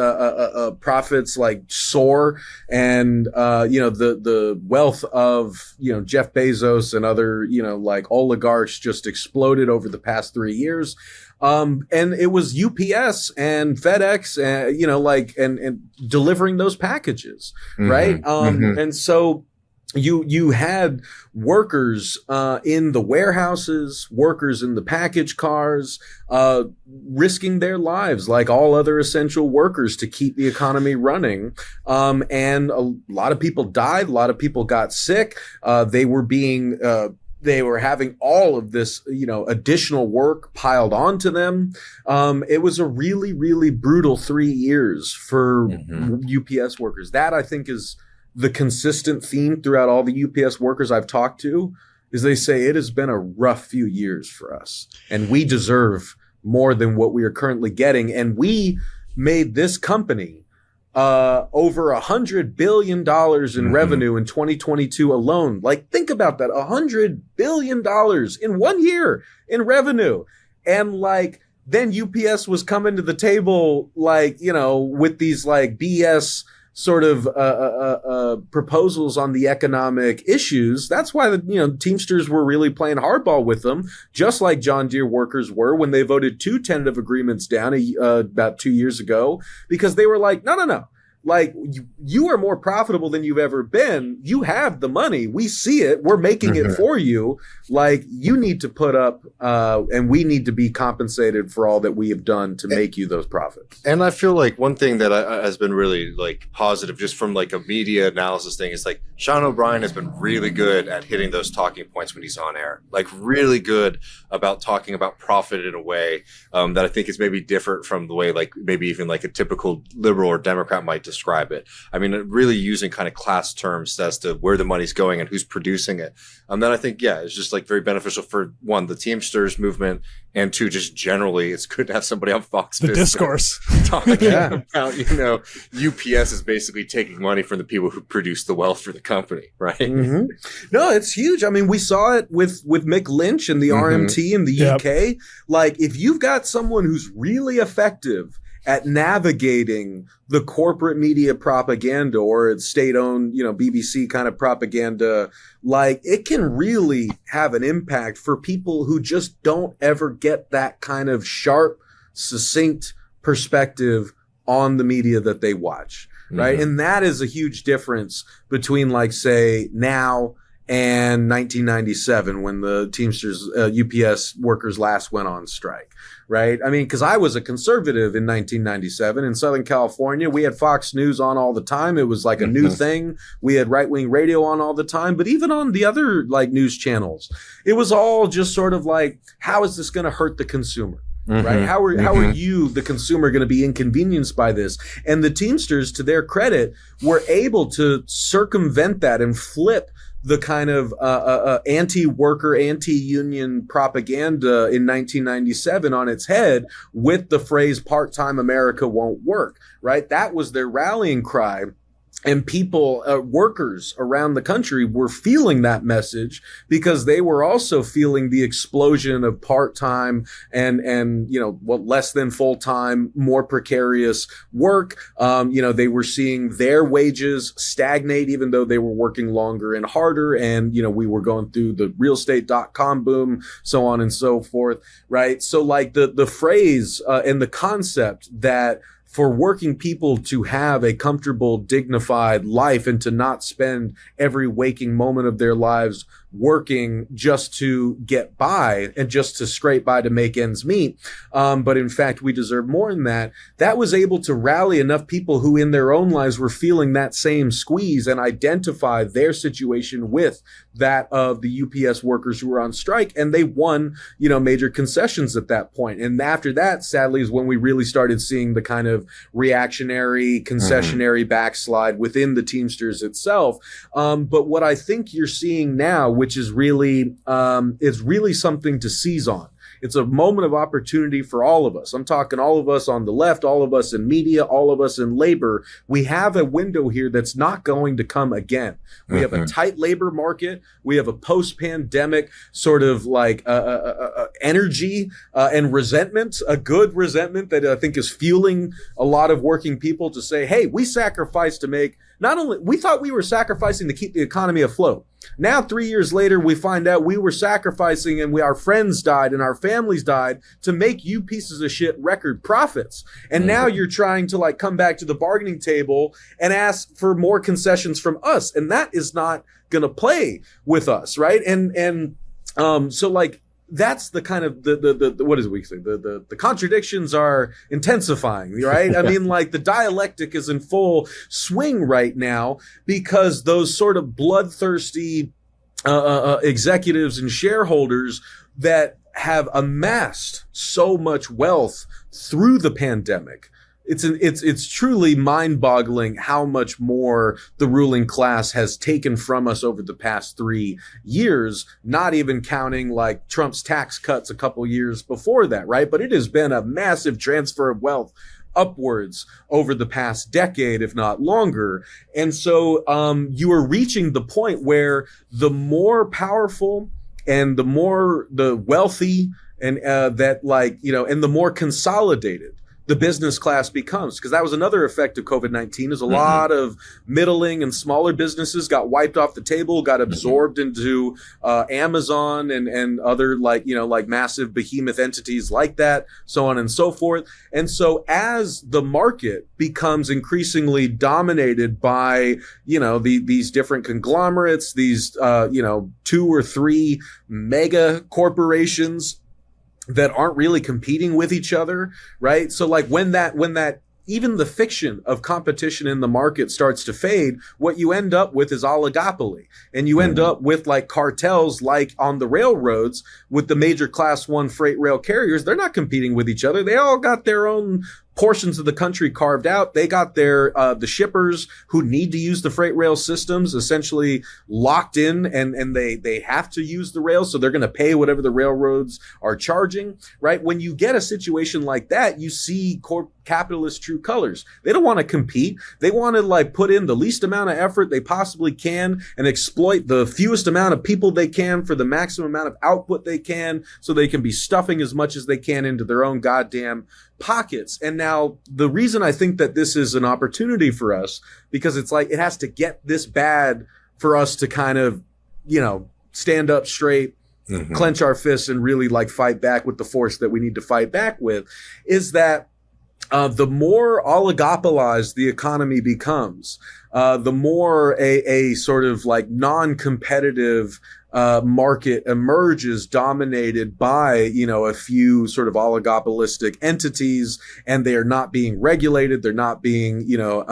profits like soar, and you know, the wealth of, you know, Jeff Bezos and other, you know, like oligarchs just exploded over the past 3 years. And it was UPS and FedEx, you know, like, and delivering those packages, right? And so you had workers in the warehouses, workers in the package cars, risking their lives like all other essential workers to keep the economy running. And a lot of people died. A lot of people got sick. They were having all of this, you know, additional work piled onto them. It was a really, really brutal 3 years for UPS workers. That, I think, is the consistent theme throughout all the UPS workers I've talked to, is they say it has been a rough few years for us, and we deserve more than what we are currently getting. And we made this company over $100 billion in revenue in 2022 alone. Like, think about that. $100 billion in 1 year in revenue. And like, then UPS was coming to the table, like, you know, with these like BS sort of proposals on the economic issues. That's why the, you know, Teamsters were really playing hardball with them, just like John Deere workers were when they voted 2 tentative agreements down about 2 years ago, because they were like, no. Like, you are more profitable than you've ever been. You have the money. We see it. We're making it for you. Like, you need to put up, and we need to be compensated for all that we have done to make you those profits. And I feel like one thing that has been really like positive, just from like a media analysis thing, is like Sean O'Brien has been really good at hitting those talking points when he's on air. Like, really good about talking about profit in a way that I think is maybe different from the way like maybe even like a typical liberal or Democrat might describe it. I mean, really using kind of class terms as to where the money's going and who's producing it. Then I think, yeah, it's just like very beneficial for, one, the Teamsters movement, and two, just generally, it's good to have somebody on Fox The Business discourse. talking about, you know, UPS is basically taking money from the people who produce the wealth for the company, right? No, it's huge. I mean, we saw it with Mick Lynch and the RMT in the UK. Like, if you've got someone who's really effective at navigating the corporate media propaganda or its state-owned, you know, BBC kind of propaganda, like, it can really have an impact for people who just don't ever get that kind of sharp, succinct perspective on the media that they watch, right? And that is a huge difference between, like, say, now and 1997, when the Teamsters, UPS workers last went on strike, right? I mean, because I was a conservative in 1997 in Southern California. We had Fox News on all the time. It was like a new thing. We had right-wing radio on all the time. But even on the other like news channels, it was all just sort of like, how is this going to hurt the consumer? Right? How are you, the consumer, going to be inconvenienced by this? And the Teamsters, to their credit, were able to circumvent that and flip the kind of anti-worker, anti-union propaganda in 1997 on its head with the phrase "part-time America won't work." Right? That was their rallying cry. And people, workers around the country were feeling that message because they were also feeling the explosion of part-time and, you know, what, less than full-time, more precarious work. You know, they were seeing their wages stagnate even though they were working longer and harder. And, you know, we were going through the realestate.com boom, so on and so forth. Right. So like the phrase, and the concept that for working people to have a comfortable, dignified life and to not spend every waking moment of their lives working just to get by and just to scrape by to make ends meet. But in fact, we deserve more than that. That was able to rally enough people who in their own lives were feeling that same squeeze and identify their situation with that of the UPS workers who were on strike. And they won, you know, major concessions at that point. And after that, sadly, is when we really started seeing the kind of reactionary, concessionary backslide within the Teamsters itself. But what I think you're seeing now, which is really something to seize on. It's a moment of opportunity for all of us. I'm talking all of us on the left, all of us in media, all of us in labor. We have a window here that's not going to come again. We have a tight labor market. We have a post-pandemic sort of like energy and resentment, a good resentment that I think is fueling a lot of working people to say, hey, we sacrificed to make, not only, we thought we were sacrificing to keep the economy afloat. Now, 3 years later, we find out we were sacrificing and our friends died and our families died to make you pieces of shit record profits. And now you're trying to like come back to the bargaining table and ask for more concessions from us. And that is not going to play with us. Right. And so like, that's the kind of the what is it we say? The contradictions are intensifying, right? I mean, like the dialectic is in full swing right now because those sort of bloodthirsty executives and shareholders that have amassed so much wealth through the pandemic. It's truly mind-boggling how much more the ruling class has taken from us over the past 3 years, not even counting like Trump's tax cuts a couple years before that, right? But it has been a massive transfer of wealth upwards over the past decade, if not longer. And so you are reaching the point where the more powerful and the wealthy and that like, you know, and the more consolidated the business class becomes, because that was another effect of COVID-19 is a lot of middling and smaller businesses got wiped off the table, got absorbed into Amazon and other like, you know, like massive behemoth entities like that, so on and so forth. And so as the market becomes increasingly dominated by, you know, these different conglomerates, these, you know, 2 or 3 mega corporations that aren't really competing with each other, right? So like when that even the fiction of competition in the market starts to fade, what you end up with is oligopoly. And you end up with like cartels like on the railroads with the major class 1 freight rail carriers. They're not competing with each other. They all got their own portions of the country carved out. They got their the shippers who need to use the freight rail systems essentially locked in, and they have to use the rails, so they're going to pay whatever the railroads are charging, right? When you get a situation like that, you see capitalist true colors. They don't want to compete. They want to like put in the least amount of effort they possibly can and exploit the fewest amount of people they can for the maximum amount of output they can, so they can be stuffing as much as they can into their own goddamn pockets. And now the reason I think that this is an opportunity for us, because it's like it has to get this bad for us to kind of, you know, stand up straight, clench our fists and really like fight back with the force that we need to fight back with, is that the more oligopolized the economy becomes, the more a sort of like non-competitive market emerges, dominated by, you know, a few sort of oligopolistic entities, and they are not being regulated. They're not being, you know,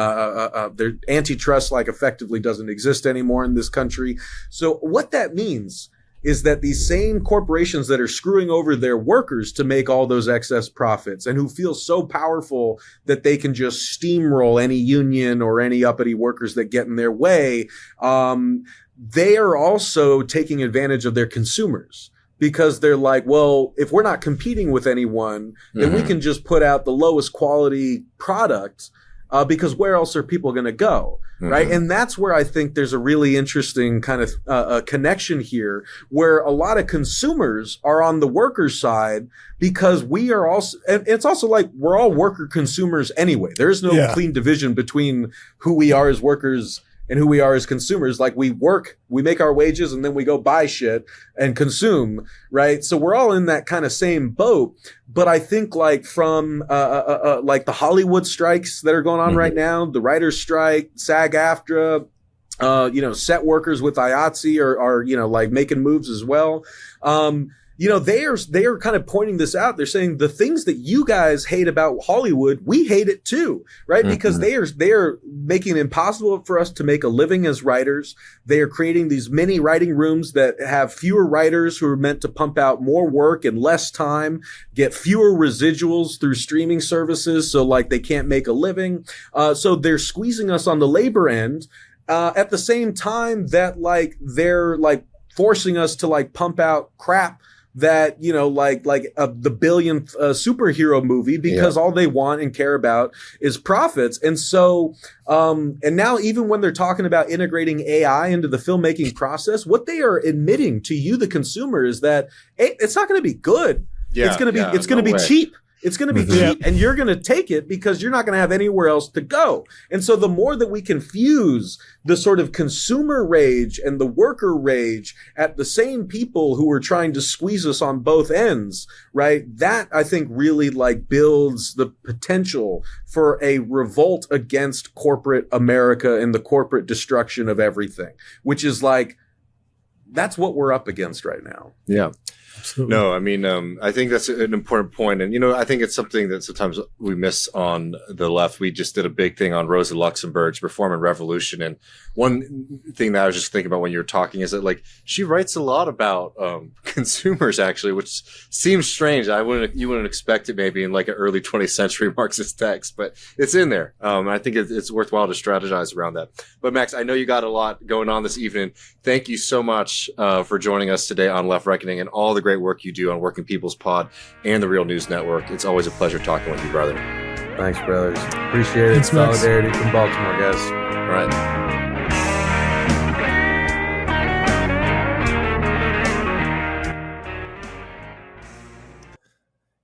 their antitrust like effectively doesn't exist anymore in this country. So what that means is that these same corporations that are screwing over their workers to make all those excess profits and who feel so powerful that they can just steamroll any union or any uppity workers that get in their way, they are also taking advantage of their consumers, because they're like, well, if we're not competing with anyone, then we can just put out the lowest quality product, because where else are people going to go? Right. And that's where I think there's a really interesting kind of connection here, where a lot of consumers are on the worker side, because we are also, and it's also like we're all worker consumers anyway. There's no clean division between who we are as workers and who we are as consumers. Like we work, we make our wages, and then we go buy shit and consume, right? So we're all in that kind of same boat. But I think like from like the Hollywood strikes that are going on right now, the writers' strike, SAG-AFTRA, you know, set workers with IATSE are you know, like making moves as well. You know, they are kind of pointing this out. They're saying the things that you guys hate about Hollywood, we hate it too, right? Because they are making it impossible for us to make a living as writers. They are creating these mini writing rooms that have fewer writers who are meant to pump out more work in less time, get fewer residuals through streaming services, so like they can't make a living. So they're squeezing us on the labor end, at the same time that like they're like forcing us to like pump out crap that, you know, like the billionth superhero movie, because all they want and care about is profits. And so, and now even when they're talking about integrating AI into the filmmaking process, what they are admitting to you, the consumer, is that it's not going to be good. It's going to be cheap. It's going to be cheap, and you're going to take it because you're not going to have anywhere else to go. And so the more that we can fuse the sort of consumer rage and the worker rage at the same people who are trying to squeeze us on both ends, right? That I think really like builds the potential for a revolt against corporate America and the corporate destruction of everything, which is like, that's what we're up against right now. Yeah. Absolutely. No, I mean, I think that's an important point. And, you know, I think it's something that sometimes we miss on the left. We just did a big thing on Rosa Luxemburg's Reform and Revolution. And one thing that I was just thinking about when you were talking is that, like, she writes a lot about consumers, actually, which seems strange. You wouldn't expect it maybe in like an early 20th century Marxist text, but it's in there. I think it's worthwhile to strategize around that. But Max, I know you got a lot going on this evening. Thank you so much for joining us today on Left Reckoning and all the great work you do on Working People's Pod and the Real News Network. It's always a pleasure talking with you, brother. Thanks, brothers. Appreciate it. Thanks, Max. Solidarity from Baltimore, guys. All right.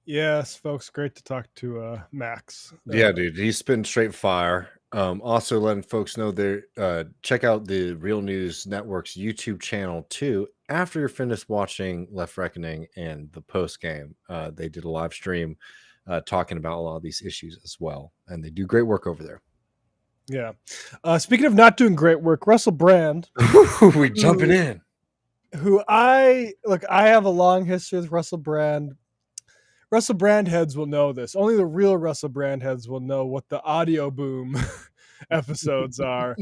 Yes, folks, great to talk to Max. Yeah, dude, he's been straight fire. Also letting folks know they check out the Real News Network's YouTube channel too. After you're finished watching Left Reckoning and the post game, they did a live stream talking about a lot of these issues as well, and they do great work over there. Yeah. Speaking of not doing great work, Russell Brand, We jumping in. who I have a long history with Russell Brand. Russell Brand heads will know this. Only the real Russell Brand heads will know what the audio boom episodes are.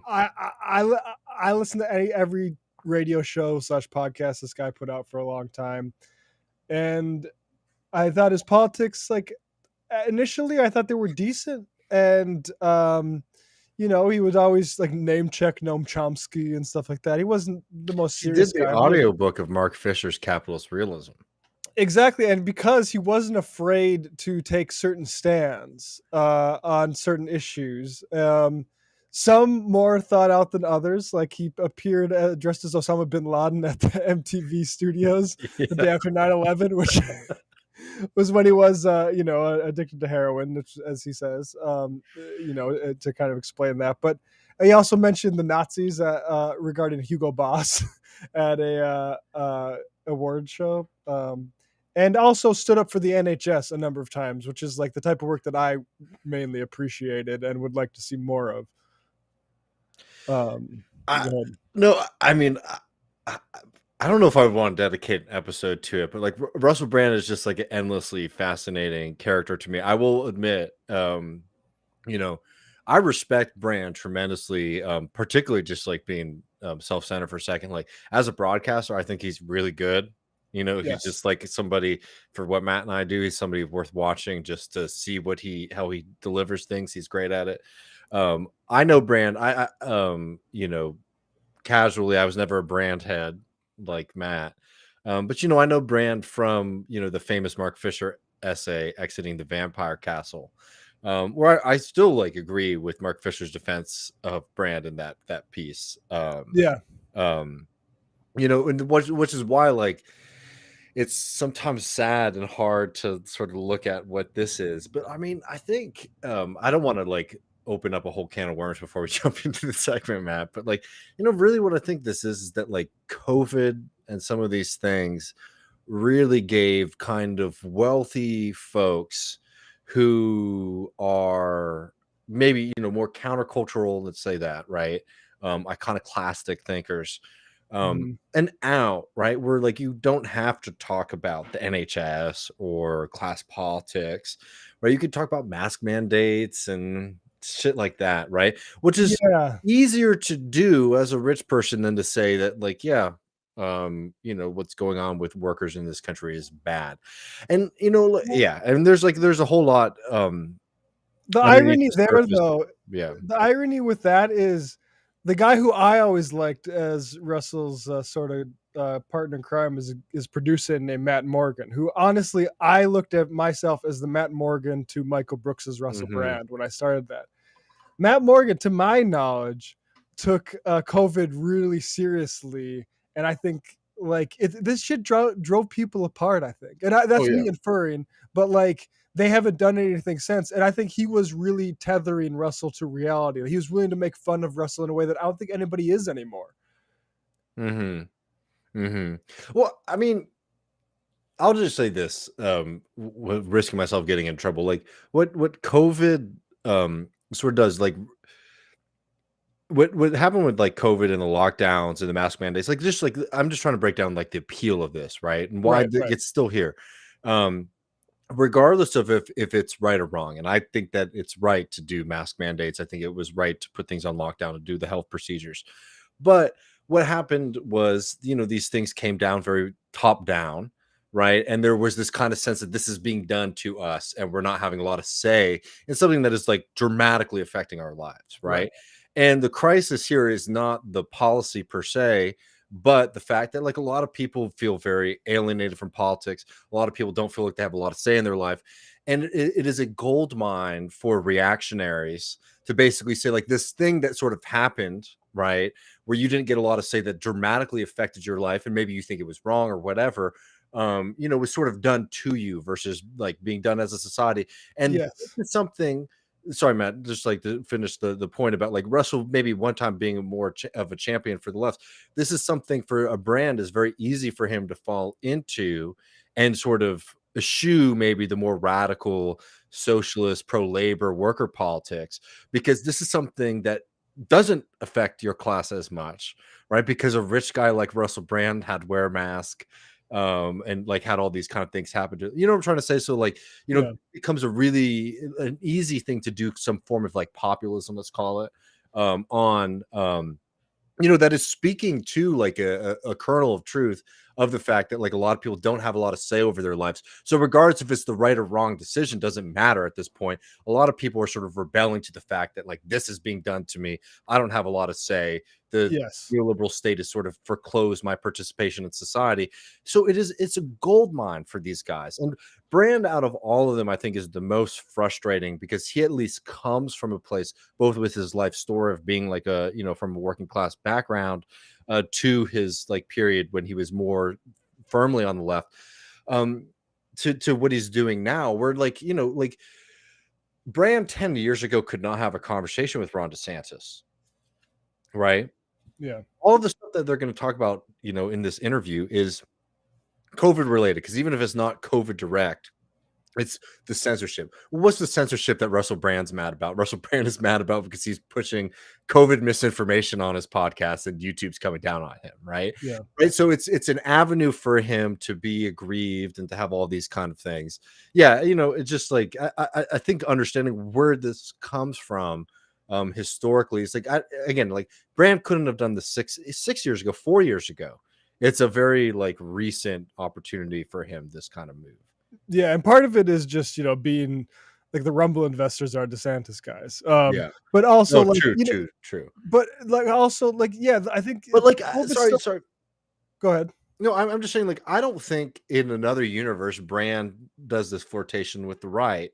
I listen to every radio show / podcast this guy put out for a long time, and I thought his politics, like, initially I thought they were decent, and you know, he would always like name check Noam Chomsky and stuff like that. He wasn't the most He serious did the guy. audiobook of Mark Fisher's Capitalist Realism. Exactly, and because he wasn't afraid to take certain stands on certain issues, some more thought out than others. Like he appeared dressed as Osama bin Laden at the MTV studios the day after 9/11, which was when he was, addicted to heroin, which, as he says, to kind of explain that. But he also mentioned the Nazis regarding Hugo Boss at a award show. And also stood up for the NHS a number of times, which is like the type of work that I mainly appreciated and would like to see more of. No, I mean, I don't know if I would want to dedicate an episode to it, but like Russell Brand is just like an endlessly fascinating character to me. I will admit, I respect Brand tremendously, particularly just like being self-centered for a second. Like as a broadcaster, I think he's really good. You know, Yes. he's just like somebody, for what Matt and I do, he's somebody worth watching just to see how he delivers things. He's great at it. I know Brand. I casually, I was never a Brand head like Matt. But I know Brand from, the famous Mark Fisher essay, Exiting the Vampire Castle, where I still like agree with Mark Fisher's defense of Brand in that piece. And which is why, like, it's sometimes sad and hard to sort of look at what this is. But I mean, I think I don't want to like open up a whole can of worms before we jump into the segment, Matt. But like, really what I think this is that like COVID and some of these things really gave kind of wealthy folks who are maybe, more countercultural, let's say that, right? Iconoclastic thinkers. And out, right, where like you don't have to talk about the NHS or class politics, right? You could talk about mask mandates and shit like that, right? Which is easier to do as a rich person than to say that, like, what's going on with workers in this country is bad. And and there's a whole lot the irony there, though, the irony with that is the guy who I always liked as Russell's sort of partner in crime is producer named Matt Morgan, who honestly I looked at myself as the Matt Morgan to Michael Brooks's Russell Brand when I started that. Matt Morgan, to my knowledge, took COVID really seriously, and I think like this shit drove people apart. I think, and that's me inferring, but like they haven't done anything since. And I think he was really tethering Russell to reality. He was willing to make fun of Russell in a way that I don't think anybody is anymore. Well, I mean, I'll just say this, risking myself getting in trouble. Like what COVID sort of does, like what happened with like COVID and the lockdowns and the mask mandates, like I'm just trying to break down like the appeal of this, right? And why it's still here. Regardless of if it's right or wrong. And I think that it's right to do mask mandates. I think it was right to put things on lockdown and do the health procedures. But what happened was, these things came down very top down, right? And there was this kind of sense that this is being done to us and we're not having a lot of say in something that is like dramatically affecting our lives, right? And the crisis here is not the policy per se, but the fact that like a lot of people feel very alienated from politics. A lot of people don't feel like they have a lot of say in their life. and it is a gold mine for reactionaries to basically say like this thing that sort of happened, right, where you didn't get a lot of say that dramatically affected your life, and maybe you think it was wrong or whatever, was sort of done to you versus like being done as a society. And Yes. it's something. Sorry, Matt, just like to finish the point about like Russell maybe one time being more of a champion for the left. This is something for a brand is very easy for him to fall into and sort of eschew maybe the more radical socialist pro-labor worker politics, because this is something that doesn't affect your class as much, right? Because a rich guy like Russell Brand had to wear a mask, and like had all these kind of things happen to, you know what I'm trying to say? So like, Yeah. it becomes a really an easy thing to do some form of like populism, let's call it, on that is speaking to like a kernel of truth of the fact that like a lot of people don't have a lot of say over their lives. So regardless if it's the right or wrong decision doesn't matter at this point. A lot of people are sort of rebelling to the fact that like this is being done to me. I don't have a lot of say. The Yes. neoliberal state has sort of foreclosed my participation in society. So it's a gold mine for these guys. And Brand out of all of them, I think, is the most frustrating because he at least comes from a place, both with his life story of being like from a working class background, to his like period when he was more firmly on the left, to what he's doing now. Where like Brand 10 years ago could not have a conversation with Ron DeSantis, right? Yeah. All of the stuff that they're going to talk about, in this interview is COVID related, because even if it's not COVID direct, it's the censorship. What's the censorship that Russell Brand's mad about? Russell Brand is mad about because he's pushing COVID misinformation on his podcast and YouTube's coming down on him, right? Yeah. Right. So it's an avenue for him to be aggrieved and to have all these kind of things. Yeah, it's just like I think understanding where this comes from historically, it's like again, like Brand couldn't have done this 6 years ago, 4 years ago. It's a very like recent opportunity for him, this kind of move. Yeah, and part of it is just being like the Rumble investors are DeSantis guys. Yeah. But also like true. But like also like I think. But like, sorry. Go ahead. No, I'm just saying like I don't think in another universe Brand does this flirtation with the right,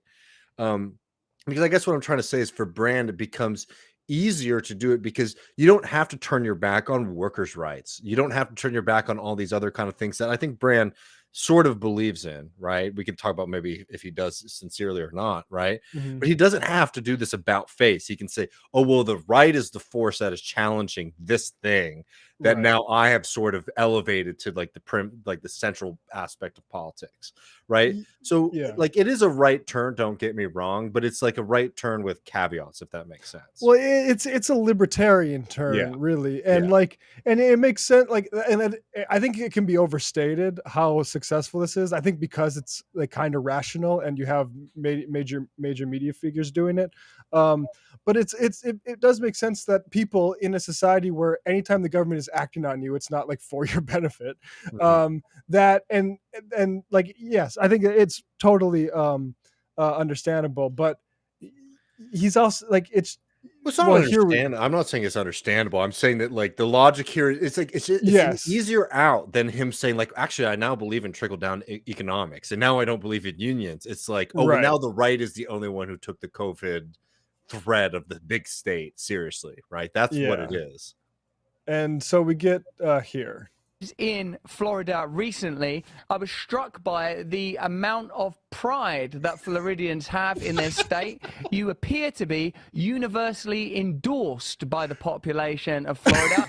because I guess what I'm trying to say is for Brand it becomes easier to do it because you don't have to turn your back on workers' rights. You don't have to turn your back on all these other kind of things that I think Brand sort of believes in, right? We can talk about maybe if he does sincerely or not, right? Mhm. But he doesn't have to do this about face. He can say, oh, well, the right is the force that is challenging this thing that Right. now I have sort of elevated to like the central aspect of politics, right? So Yeah. like it is a right turn, don't get me wrong, but it's like a right turn with caveats, if that makes sense. Well, it's a libertarian turn, Yeah. really, and Yeah. like, and it makes sense. Like, and then I think it can be overstated how successful this is. I think because it's like kind of rational, and you have major media figures doing it. But it does make sense that people in a society where anytime the government is acting on you, it's not like for your benefit. Mhm. That and like, yes, I think it's totally understandable, but he's also like it's. Well, it's not Well, here we, I'm not saying it's understandable. I'm saying that like the logic here, it's like it's an yes, easier out than him saying like, actually, I now believe in trickle down economics, and now I don't believe in unions. It's like, oh, well, right. now the right is the only one who took the COVID threat of the big state seriously, right? That's what it Yeah. is. And so we get here. In Florida recently, I was struck by the amount of pride that Floridians have in their state. You appear to be universally endorsed by the population of Florida.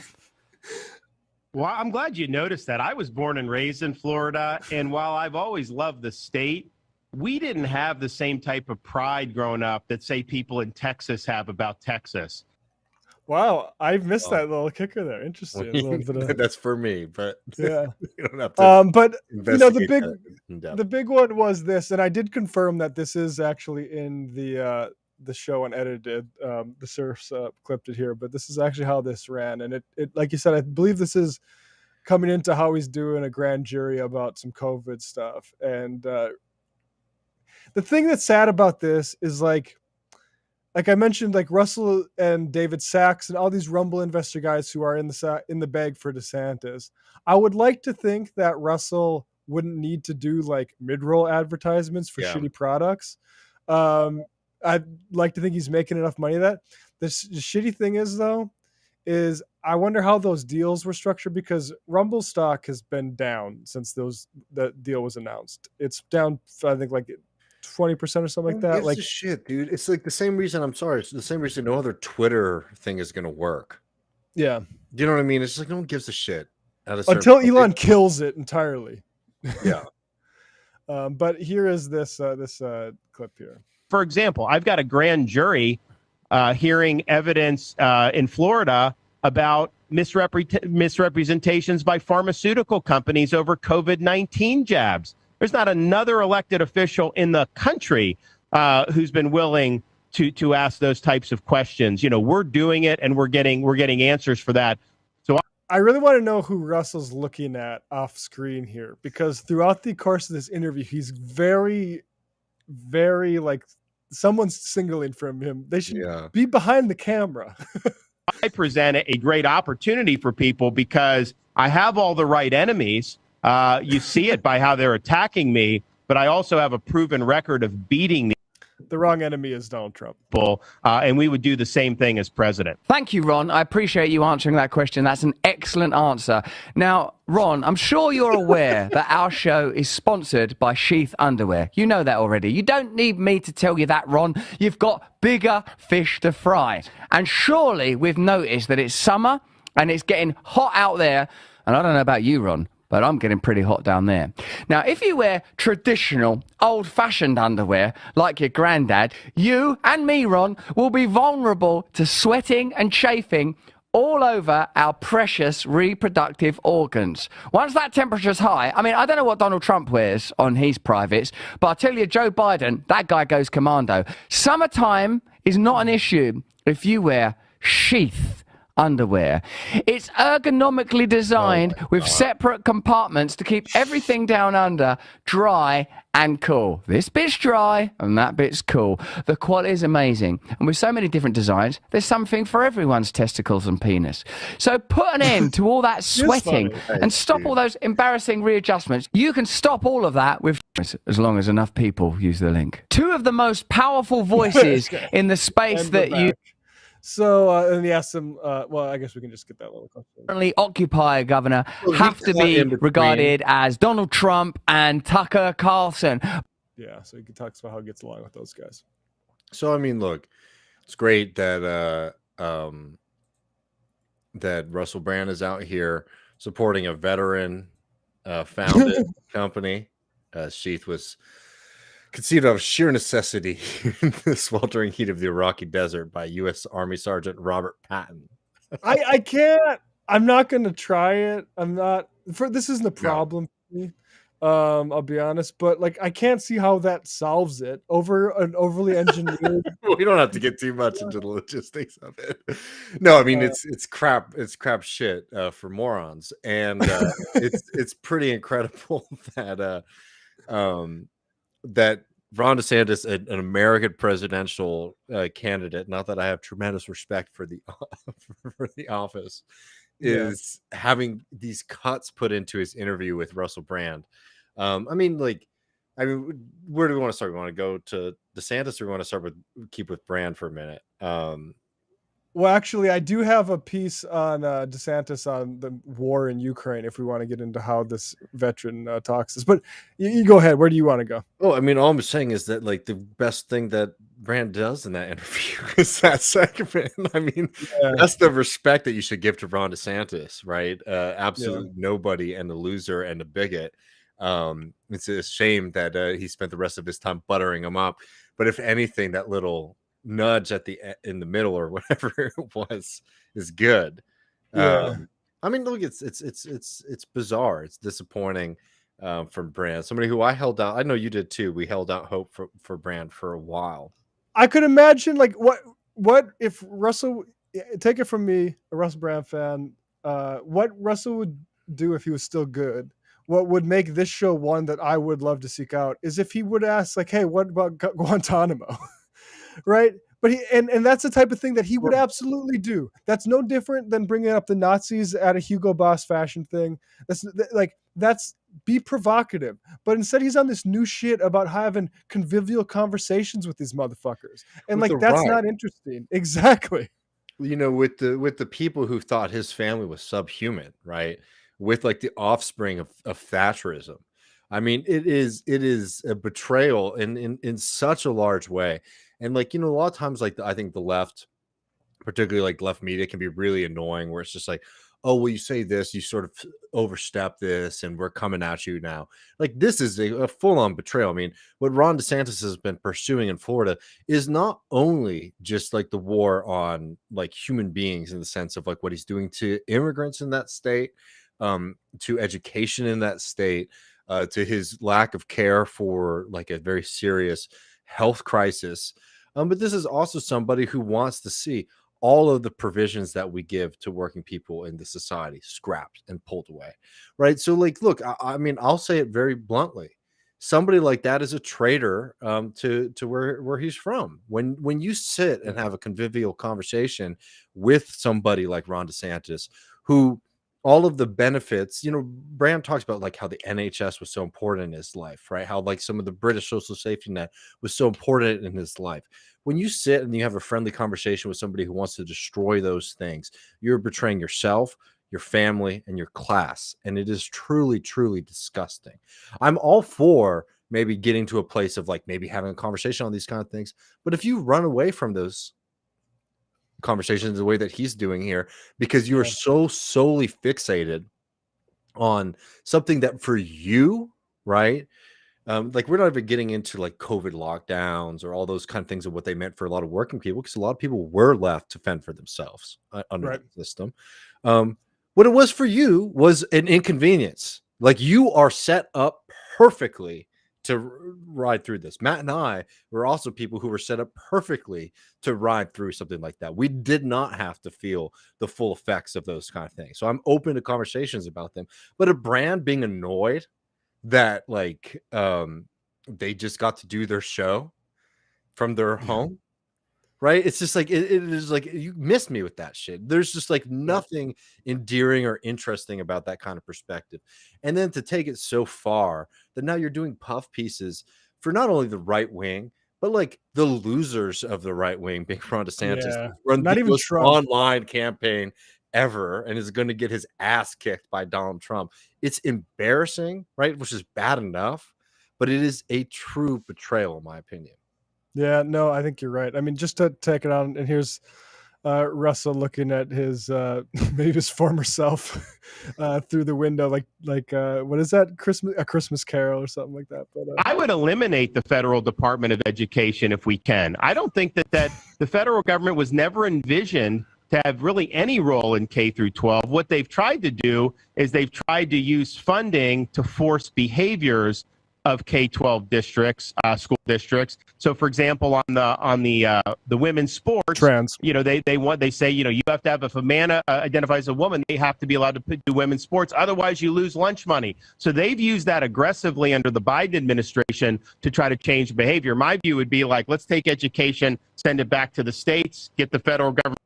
Well, I'm glad you noticed that. I was born and raised in Florida, and while I've always loved the state, we didn't have the same type of pride growing up that, say, people in Texas have about Texas. Wow, I missed that little kicker there. Interesting. A little bit of, That's for me, but yeah. you don't have to But investigate that in depth. the big one was this, and I did confirm that this is actually in the show unedited. The surfs clipped it here, but this is actually how this ran, and it like you said, I believe this is coming into how he's doing a grand jury about some COVID stuff. And the thing that's sad about this is like I mentioned, like Russell and David Sachs and all these Rumble investor guys who are in the bag for DeSantis. I would like to think that Russell wouldn't need to do like mid-roll advertisements for Yeah. shitty products. I'd like to think he's making enough money that the shitty thing is though, is I wonder how those deals were structured, because Rumble stock has been down since that deal was announced. It's down, I think, like 20% or something like that. Gives Like a shit, dude. It's like the same reason. I'm sorry. It's the same reason no other Twitter thing is going to work. yeah, Do you know what I mean? It's like no one gives a shit. until Elon kills it entirely. Yeah. But here is this clip here. For example, I've got a grand jury hearing evidence in Florida about misrepresentations by pharmaceutical companies over COVID-19 jabs. There's not another elected official in the country who's been willing to ask those types of questions. You know, we're doing it, and we're getting answers for that. So I really want to know who Russell's looking at off screen here, because throughout the course of this interview, he's very, very like someone's signaling from him. They should be behind the camera. I present a great opportunity for people because I have all the right enemies. You see it by how they're attacking me, but I also have a proven record of beating the wrong enemy is Donald Trump. And we would do the same thing as president. Thank you, Ron. I appreciate you answering that question. That's an excellent answer. Now, Ron, I'm sure you're aware that our show is sponsored by Sheath Underwear. You know that already. You don't need me to tell you that, Ron. You've got bigger fish to fry. And surely we've noticed that it's summer and it's getting hot out there. And I don't know about you, Ron, but I'm getting pretty hot down there. Now, if you wear traditional, old-fashioned underwear like your granddad, you and me, Ron, will be vulnerable to sweating and chafing all over our precious reproductive organs. Once that temperature's high, I mean, I don't know what Donald Trump wears on his privates, but I tell you, Joe Biden, that guy goes commando. Summertime is not an issue if you wear Sheath underwear. It's ergonomically designed with separate compartments to keep everything down under dry and cool. This bit's dry and that bit's cool. The quality is amazing. And with so many different designs, there's something for everyone's testicles and penis. So put an end to all that sweating and stop all those embarrassing readjustments. You can stop all of that with, as long as enough people use the link. Two of the most powerful voices in the space that you So, and he asked him, well, I guess we can just get that little question. Currently occupy, Governor, have to be regarded as Donald Trump and Tucker Carlson. Yeah, so he talks about how he gets along with those guys. So, I mean, look, it's great that that Russell Brand is out here supporting a veteran founded company. Sheath was conceived of sheer necessity in the sweltering heat of the Iraqi desert by U.S. Army Sergeant Robert Patton. I can't. I'm not going to try it. I'm not. This isn't a problem for me. I'll be honest, but like I can't see how that solves it over an overly engineered. We don't have to get too much into the logistics of it. No, I mean it's crap. It's crap shit for morons, and it's pretty incredible that that Ron DeSantis, an American presidential candidate, not that I have tremendous respect for the for the office, is having these cuts put into his interview with Russell Brand. I mean, where do we want to start? We want to go to DeSantis, or we want to start with keep with Brand for a minute? Well, actually, I do have a piece on DeSantis on the war in Ukraine if we want to get into how this veteran talks this. But you go ahead. Where do you want to go? Oh, I mean, all I'm saying is that like the best thing that Brand does in that interview is that segment. I mean, that's the respect that you should give to Ron DeSantis, right? Absolute nobody and a loser and a bigot. It's a shame that he spent the rest of his time buttering him up. But if anything, that little nudge at in the middle or whatever it was is good. I mean, look, it's bizarre. It's disappointing from Brand, somebody who I held out. I know you did too. We held out hope for Brand for a while. I could imagine like what if Russell, take it from me, a Russell Brand fan, what Russell would do if he was still good. What would make this show one that I would love to seek out is if he would ask like, hey, what about Guantanamo? Right. But and that's the type of thing that he would absolutely do. That's no different than bringing up the Nazis at a Hugo Boss fashion thing. That's be provocative. But instead, he's on this new shit about having convivial conversations with these motherfuckers, and With like the that's right. not interesting. Exactly. You know, with the people who thought his family was subhuman, right? With like the offspring of Thatcherism. I mean, it is a betrayal in such a large way. And like, you know, a lot of times, like I think the left, particularly like left media, can be really annoying where it's just like, oh, well, you say this, you sort of overstep this, and we're coming at you now. Like, this is a full-on betrayal. I mean, what Ron DeSantis has been pursuing in Florida is not only just like the war on like human beings in the sense of like what he's doing to immigrants in that state, to education in that state, to his lack of care for like a very serious health crisis. But this is also somebody who wants to see all of the provisions that we give to working people in the society scrapped and pulled away, right? So, like, look, I mean, I'll say it very bluntly: somebody like that is a traitor to where he's from. When you sit and have a convivial conversation with somebody like Ron DeSantis, who all of the benefits, you know, Brand talks about like how the NHS was so important in his life, right? How like some of the British social safety net was so important in his life. When you sit and you have a friendly conversation with somebody who wants to destroy those things, you're betraying yourself, your family, and your class. And it is truly, truly disgusting. I'm all for maybe getting to a place of like maybe having a conversation on these kind of things. But if you run away from those conversations the way that he's doing here, because you are so solely fixated on something that for you, right? Like, we're not even getting into like COVID lockdowns or all those kind of things of what they meant for a lot of working people, because a lot of people were left to fend for themselves under Right. the system. What it was for you was an inconvenience. Like, you are set up perfectly to ride through this. Matt and I were also people who were set up perfectly to ride through something like that. We did not have to feel the full effects of those kind of things. So I'm open to conversations about them. But a brand being annoyed that like they just got to do their show from their home, right? It's just like it is like, you missed me with that shit. There's just like nothing endearing or interesting about that kind of perspective. And then to take it so far that now you're doing puff pieces for not only the right wing, but like the losers of the right wing, being Ron DeSantis, Yeah. run Not the even most Trump. online campaign ever and is going to get his ass kicked by Donald Trump. It's embarrassing, right? Which is bad enough, but it is a true betrayal, in my opinion. Yeah, no, I think you're right. I mean, just to take it on, and here's Russell looking at his maybe his former self through the window, like what is that, a Christmas Carol or something like that. But I would eliminate the federal Department of Education if we can. I don't think that the federal government was never envisioned to have really any role in K through 12. What they've tried to do is they've tried to use funding to force behaviors of K-12 districts, school districts. So, for example, on the women's sports, trans, you know, they say, you know, you have to have, if a man identifies as a woman, they have to be allowed to do women's sports. Otherwise, you lose lunch money. So they've used that aggressively under the Biden administration to try to change behavior. My view would be like, let's take education, send it back to the states, get the federal government.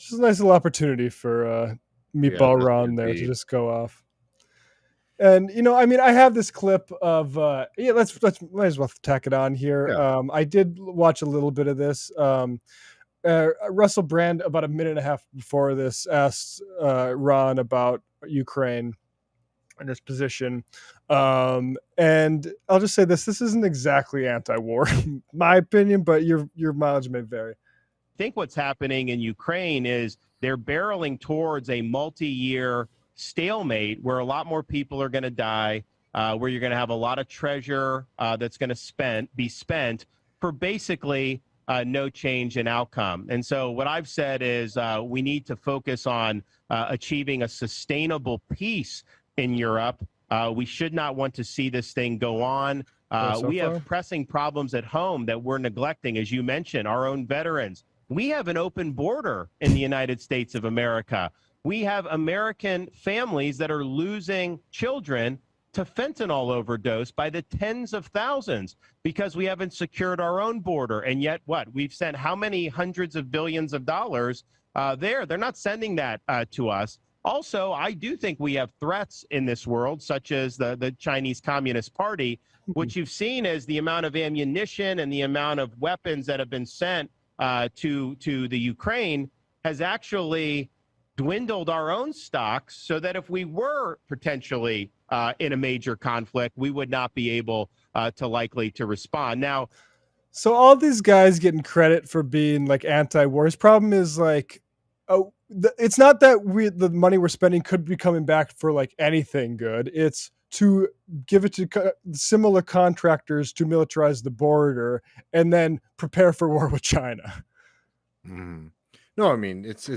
just a nice little opportunity for Meatball Ron there to just go off. And, you know, I mean, I have this clip of, let's might as well tack it on here. Yeah. I did watch a little bit of this. Russell Brand, about a minute and a half before this, asked Ron about Ukraine and his position. And I'll just say this isn't exactly anti-war, my opinion, but your mileage may vary. I think what's happening in Ukraine is they're barreling towards a multi-year stalemate where a lot more people are going to die, where you're going to have a lot of treasure that's going to be spent for basically no change in outcome. And so what I've said is we need to focus on achieving a sustainable peace in Europe. We should not want to see this thing go on. We have pressing problems at home that we're neglecting, as you mentioned, our own veterans. We have an open border in the United States of America. We have American families that are losing children to fentanyl overdose by the tens of thousands because we haven't secured our own border. And yet what? We've sent how many hundreds of billions of dollars there? They're not sending that to us. Also, I do think we have threats in this world, such as the Chinese Communist Party. What you've seen is the amount of ammunition and the amount of weapons that have been sent to the Ukraine has actually dwindled our own stocks, so that if we were potentially in a major conflict, we would not be able to respond. Now, so all these guys getting credit for being like anti-war. His problem is like, it's not that the money we're spending could be coming back for like anything good. It's to give it to similar contractors to militarize the border and then prepare for war with China. No, I mean it's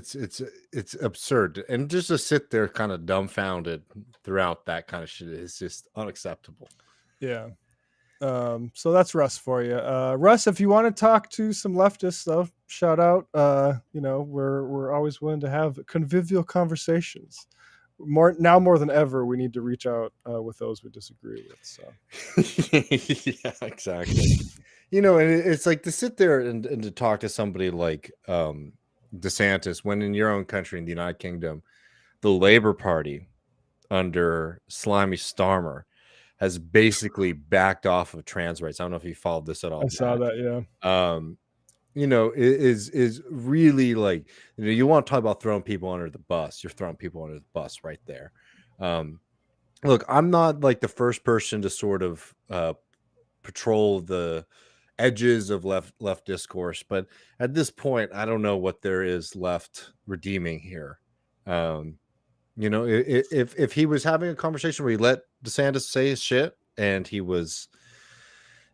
absurd, and just to sit there kind of dumbfounded throughout that kind of shit is just unacceptable. Yeah. So that's Russ for you. Russ, if you want to talk to some leftists, though, shout out. We're always willing to have convivial conversations. More than ever, we need to reach out with those we disagree with. So yeah, exactly. And it's like to sit there and to talk to somebody like Desantis, when in your own country, in the United Kingdom, the Labour Party under Slimy Starmer has basically backed off of trans rights. I don't know if you followed this at all. I saw that, yeah. Is really like, you want to talk about throwing people under the bus. You're throwing people under the bus right there. Look, I'm not like the first person to sort of patrol the edges of left discourse, but at this point, I don't know what there is left redeeming here. If he was having a conversation where he let DeSantis say his shit and he was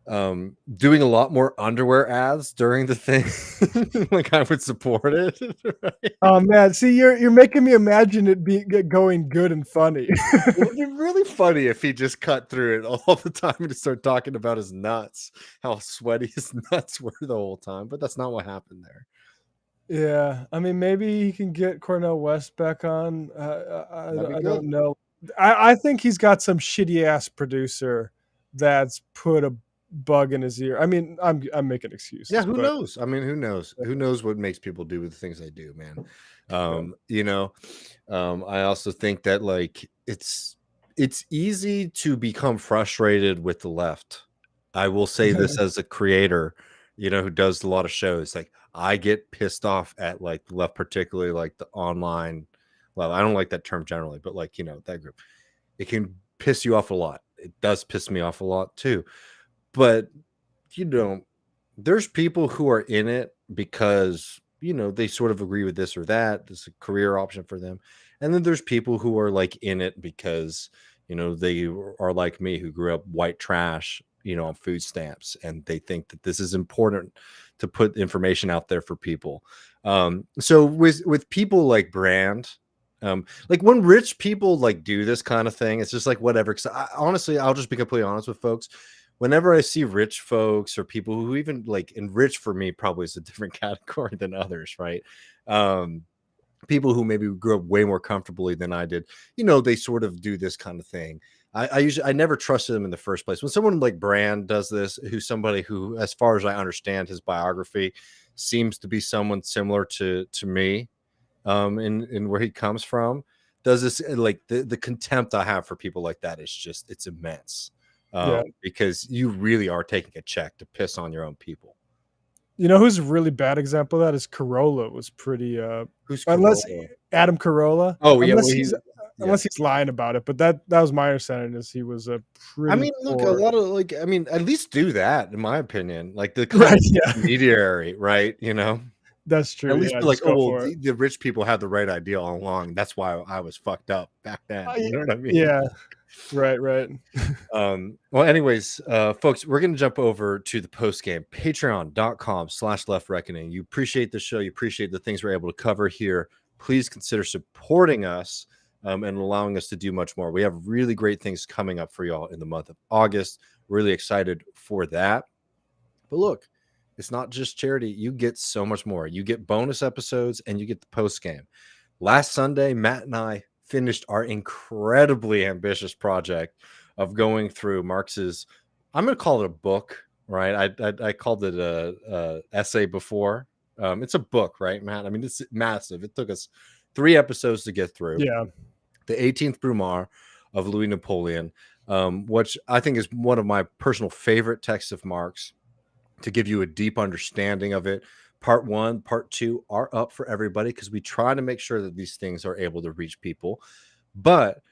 doing a lot more underwear ads during the thing, like I would support it. Right? Oh man, see, you're making me imagine it going good and funny. It would be really funny if he just cut through it all the time and just start talking about his nuts, how sweaty his nuts were the whole time. But that's not what happened there. Yeah, I mean, maybe he can get Cornel West back on. I don't know. I think he's got some shitty ass producer that's put a bug in his ear. I mean, I'm making excuses. Yeah, who knows? I mean, who knows? Who knows what makes people do the things they do, man? I also think that like it's easy to become frustrated with the left. I will say this as a creator, who does a lot of shows. Like, I get pissed off at like the left, particularly like the online. Well, I don't like that term generally, but like, that group, it can piss you off a lot. It does piss me off a lot too. But, there's people who are in it because, they sort of agree with this or that. It's a career option for them. And then there's people who are like in it because, they are like me, who grew up white trash, on food stamps. And they think that this is important to put information out there for people. So with people like Brand, like when rich people like do this kind of thing, it's just like whatever. Because honestly, I'll just be completely honest with folks. Whenever I see rich folks or people who even like, and rich for me probably is a different category than others, right? People who maybe grew up way more comfortably than I did, they sort of do this kind of thing. I never trusted them in the first place. When someone like Brand does this, who's somebody who, as far as I understand his biography, seems to be someone similar to me, in where he comes from, does this, like the contempt I have for people like that is just, it's immense. Because you really are taking a check to piss on your own people. Who's a really bad example of that is Carolla was pretty Who's unless Carolla? Adam Carolla. Oh yeah, unless he's lying about it, but that was my understanding is he was a pretty. I mean, look, a lot of at least do that, in my opinion. Like the intermediary, right? That's true. At least the rich people had the right idea all along. That's why I was fucked up back then. You know what I mean? Yeah. Right. Well, anyways, folks, we're going to jump over to the post game, patreon.com/left reckoning. You appreciate the show. You appreciate the things we're able to cover here. Please consider supporting us and allowing us to do much more. We have really great things coming up for y'all in the month of August. Really excited for that. But look, it's not just charity. You get so much more. You get bonus episodes and you get the post game. Last Sunday, Matt and I finished our incredibly ambitious project of going through Marx's, I'm going to call it a book, right? I called it a essay before. It's a book, right, Matt? I mean, it's massive. It took us 3 episodes to get through. Yeah. The 18th Brumaire of Louis Napoleon, which I think is one of my personal favorite texts of Marx to give you a deep understanding of it. Part 1, part 2 are up for everybody because we try to make sure that these things are able to reach people. But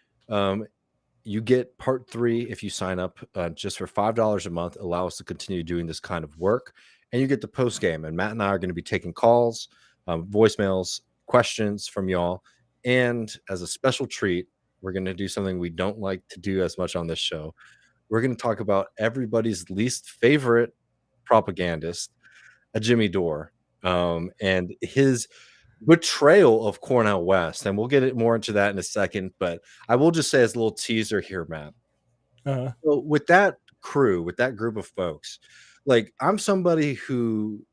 you get part 3 if you sign up just for $5 a month. Allow us to continue doing this kind of work, and you get the post game. And Matt and I are going to be taking calls, voicemails, questions from y'all. And as a special treat, we're going to do something we don't like to do as much on this show. We're going to talk about everybody's least favorite propagandist, a Jimmy Dore, and his betrayal of Cornel West. And we'll get more into that in a second. But I will just say as a little teaser here, Matt. Uh-huh. So with that crew, with that group of folks, like I'm somebody who,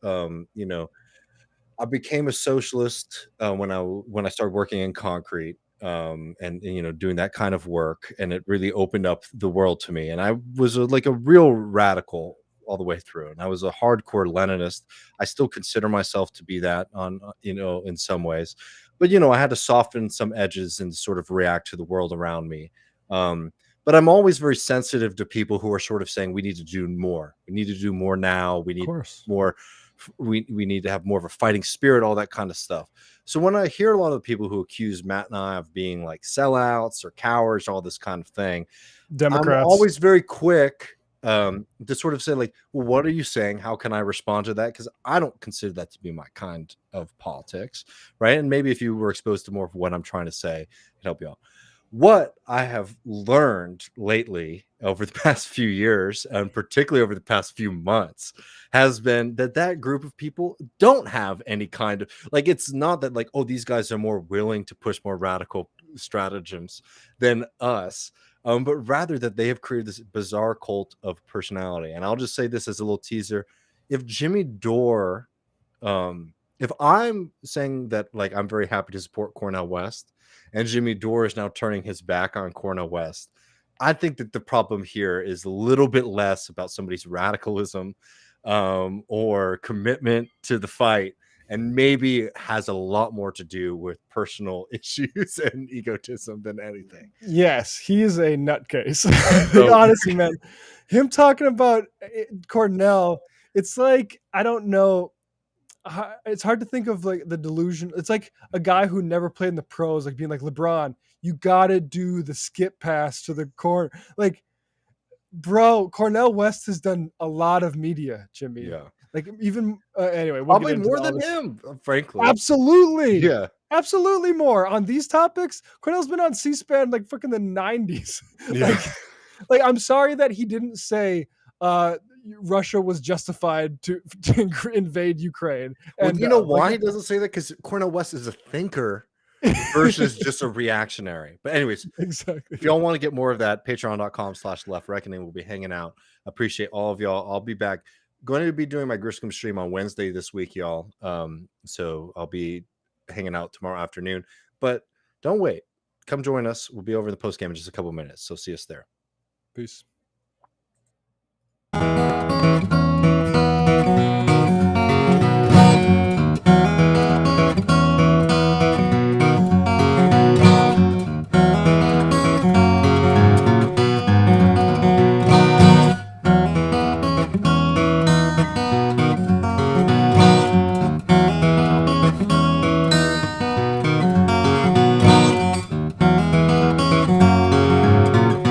I became a socialist when I started working in concrete, and doing that kind of work, and it really opened up the world to me. And I was like a real radical all the way through, and I was a hardcore Leninist. I still consider myself to be that in some ways, but I had to soften some edges and sort of react to the world around me. But I'm always very sensitive to people who are sort of saying we need to do more. We need to do more now. We need more. We need to have more of a fighting spirit, all that kind of stuff. So when I hear a lot of the people who accuse Matt and I of being like sellouts or cowards, all this kind of thing, Democrats, I'm always very quick to sort of say like, well, what are you saying? How can I respond to that? Because I don't consider that to be my kind of politics, right? And maybe if you were exposed to more of what I'm trying to say, it help you out. What I have learned lately over the past few years, and particularly over the past few months, has been that group of people don't have any kind of like, it's not that like, oh, these guys are more willing to push more radical stratagems than us, but rather that they have created this bizarre cult of personality. And I'll just say this as a little teaser. If Jimmy Dore, if I'm saying that like I'm very happy to support Cornel West, and Jimmy Dore is now turning his back on Cornel West, I think that the problem here is a little bit less about somebody's radicalism or commitment to the fight, and maybe has a lot more to do with personal issues and egotism than anything. Yes, he is a nutcase. Honestly, man, him talking about Cornell, it's like, I don't know. It's hard to think of like the delusion. It's like a guy who never played in the pros, like being like, LeBron, you got to do the skip pass to the corner. Like, bro, Cornel West has done a lot of media, Jimmy. Yeah. Like even anyway, we'll probably more than him, frankly. Absolutely. Yeah. Absolutely more on these topics. Cornell's been on C-SPAN like fucking the 90s. Yeah. like I'm sorry that he didn't say Russia was justified to invade Ukraine. And you know why he doesn't say that? Because Cornel West is a thinker versus just a reactionary. But anyways, exactly. If y'all want to get more of that, patreon.com/Left Reckoning. We'll be hanging out. Appreciate all of y'all. I'll be back. Going to be doing my Griscom stream on Wednesday this week, y'all. So I'll be hanging out tomorrow afternoon. But don't wait. Come join us. We'll be over in the post game in just a couple minutes. So see us there. Peace.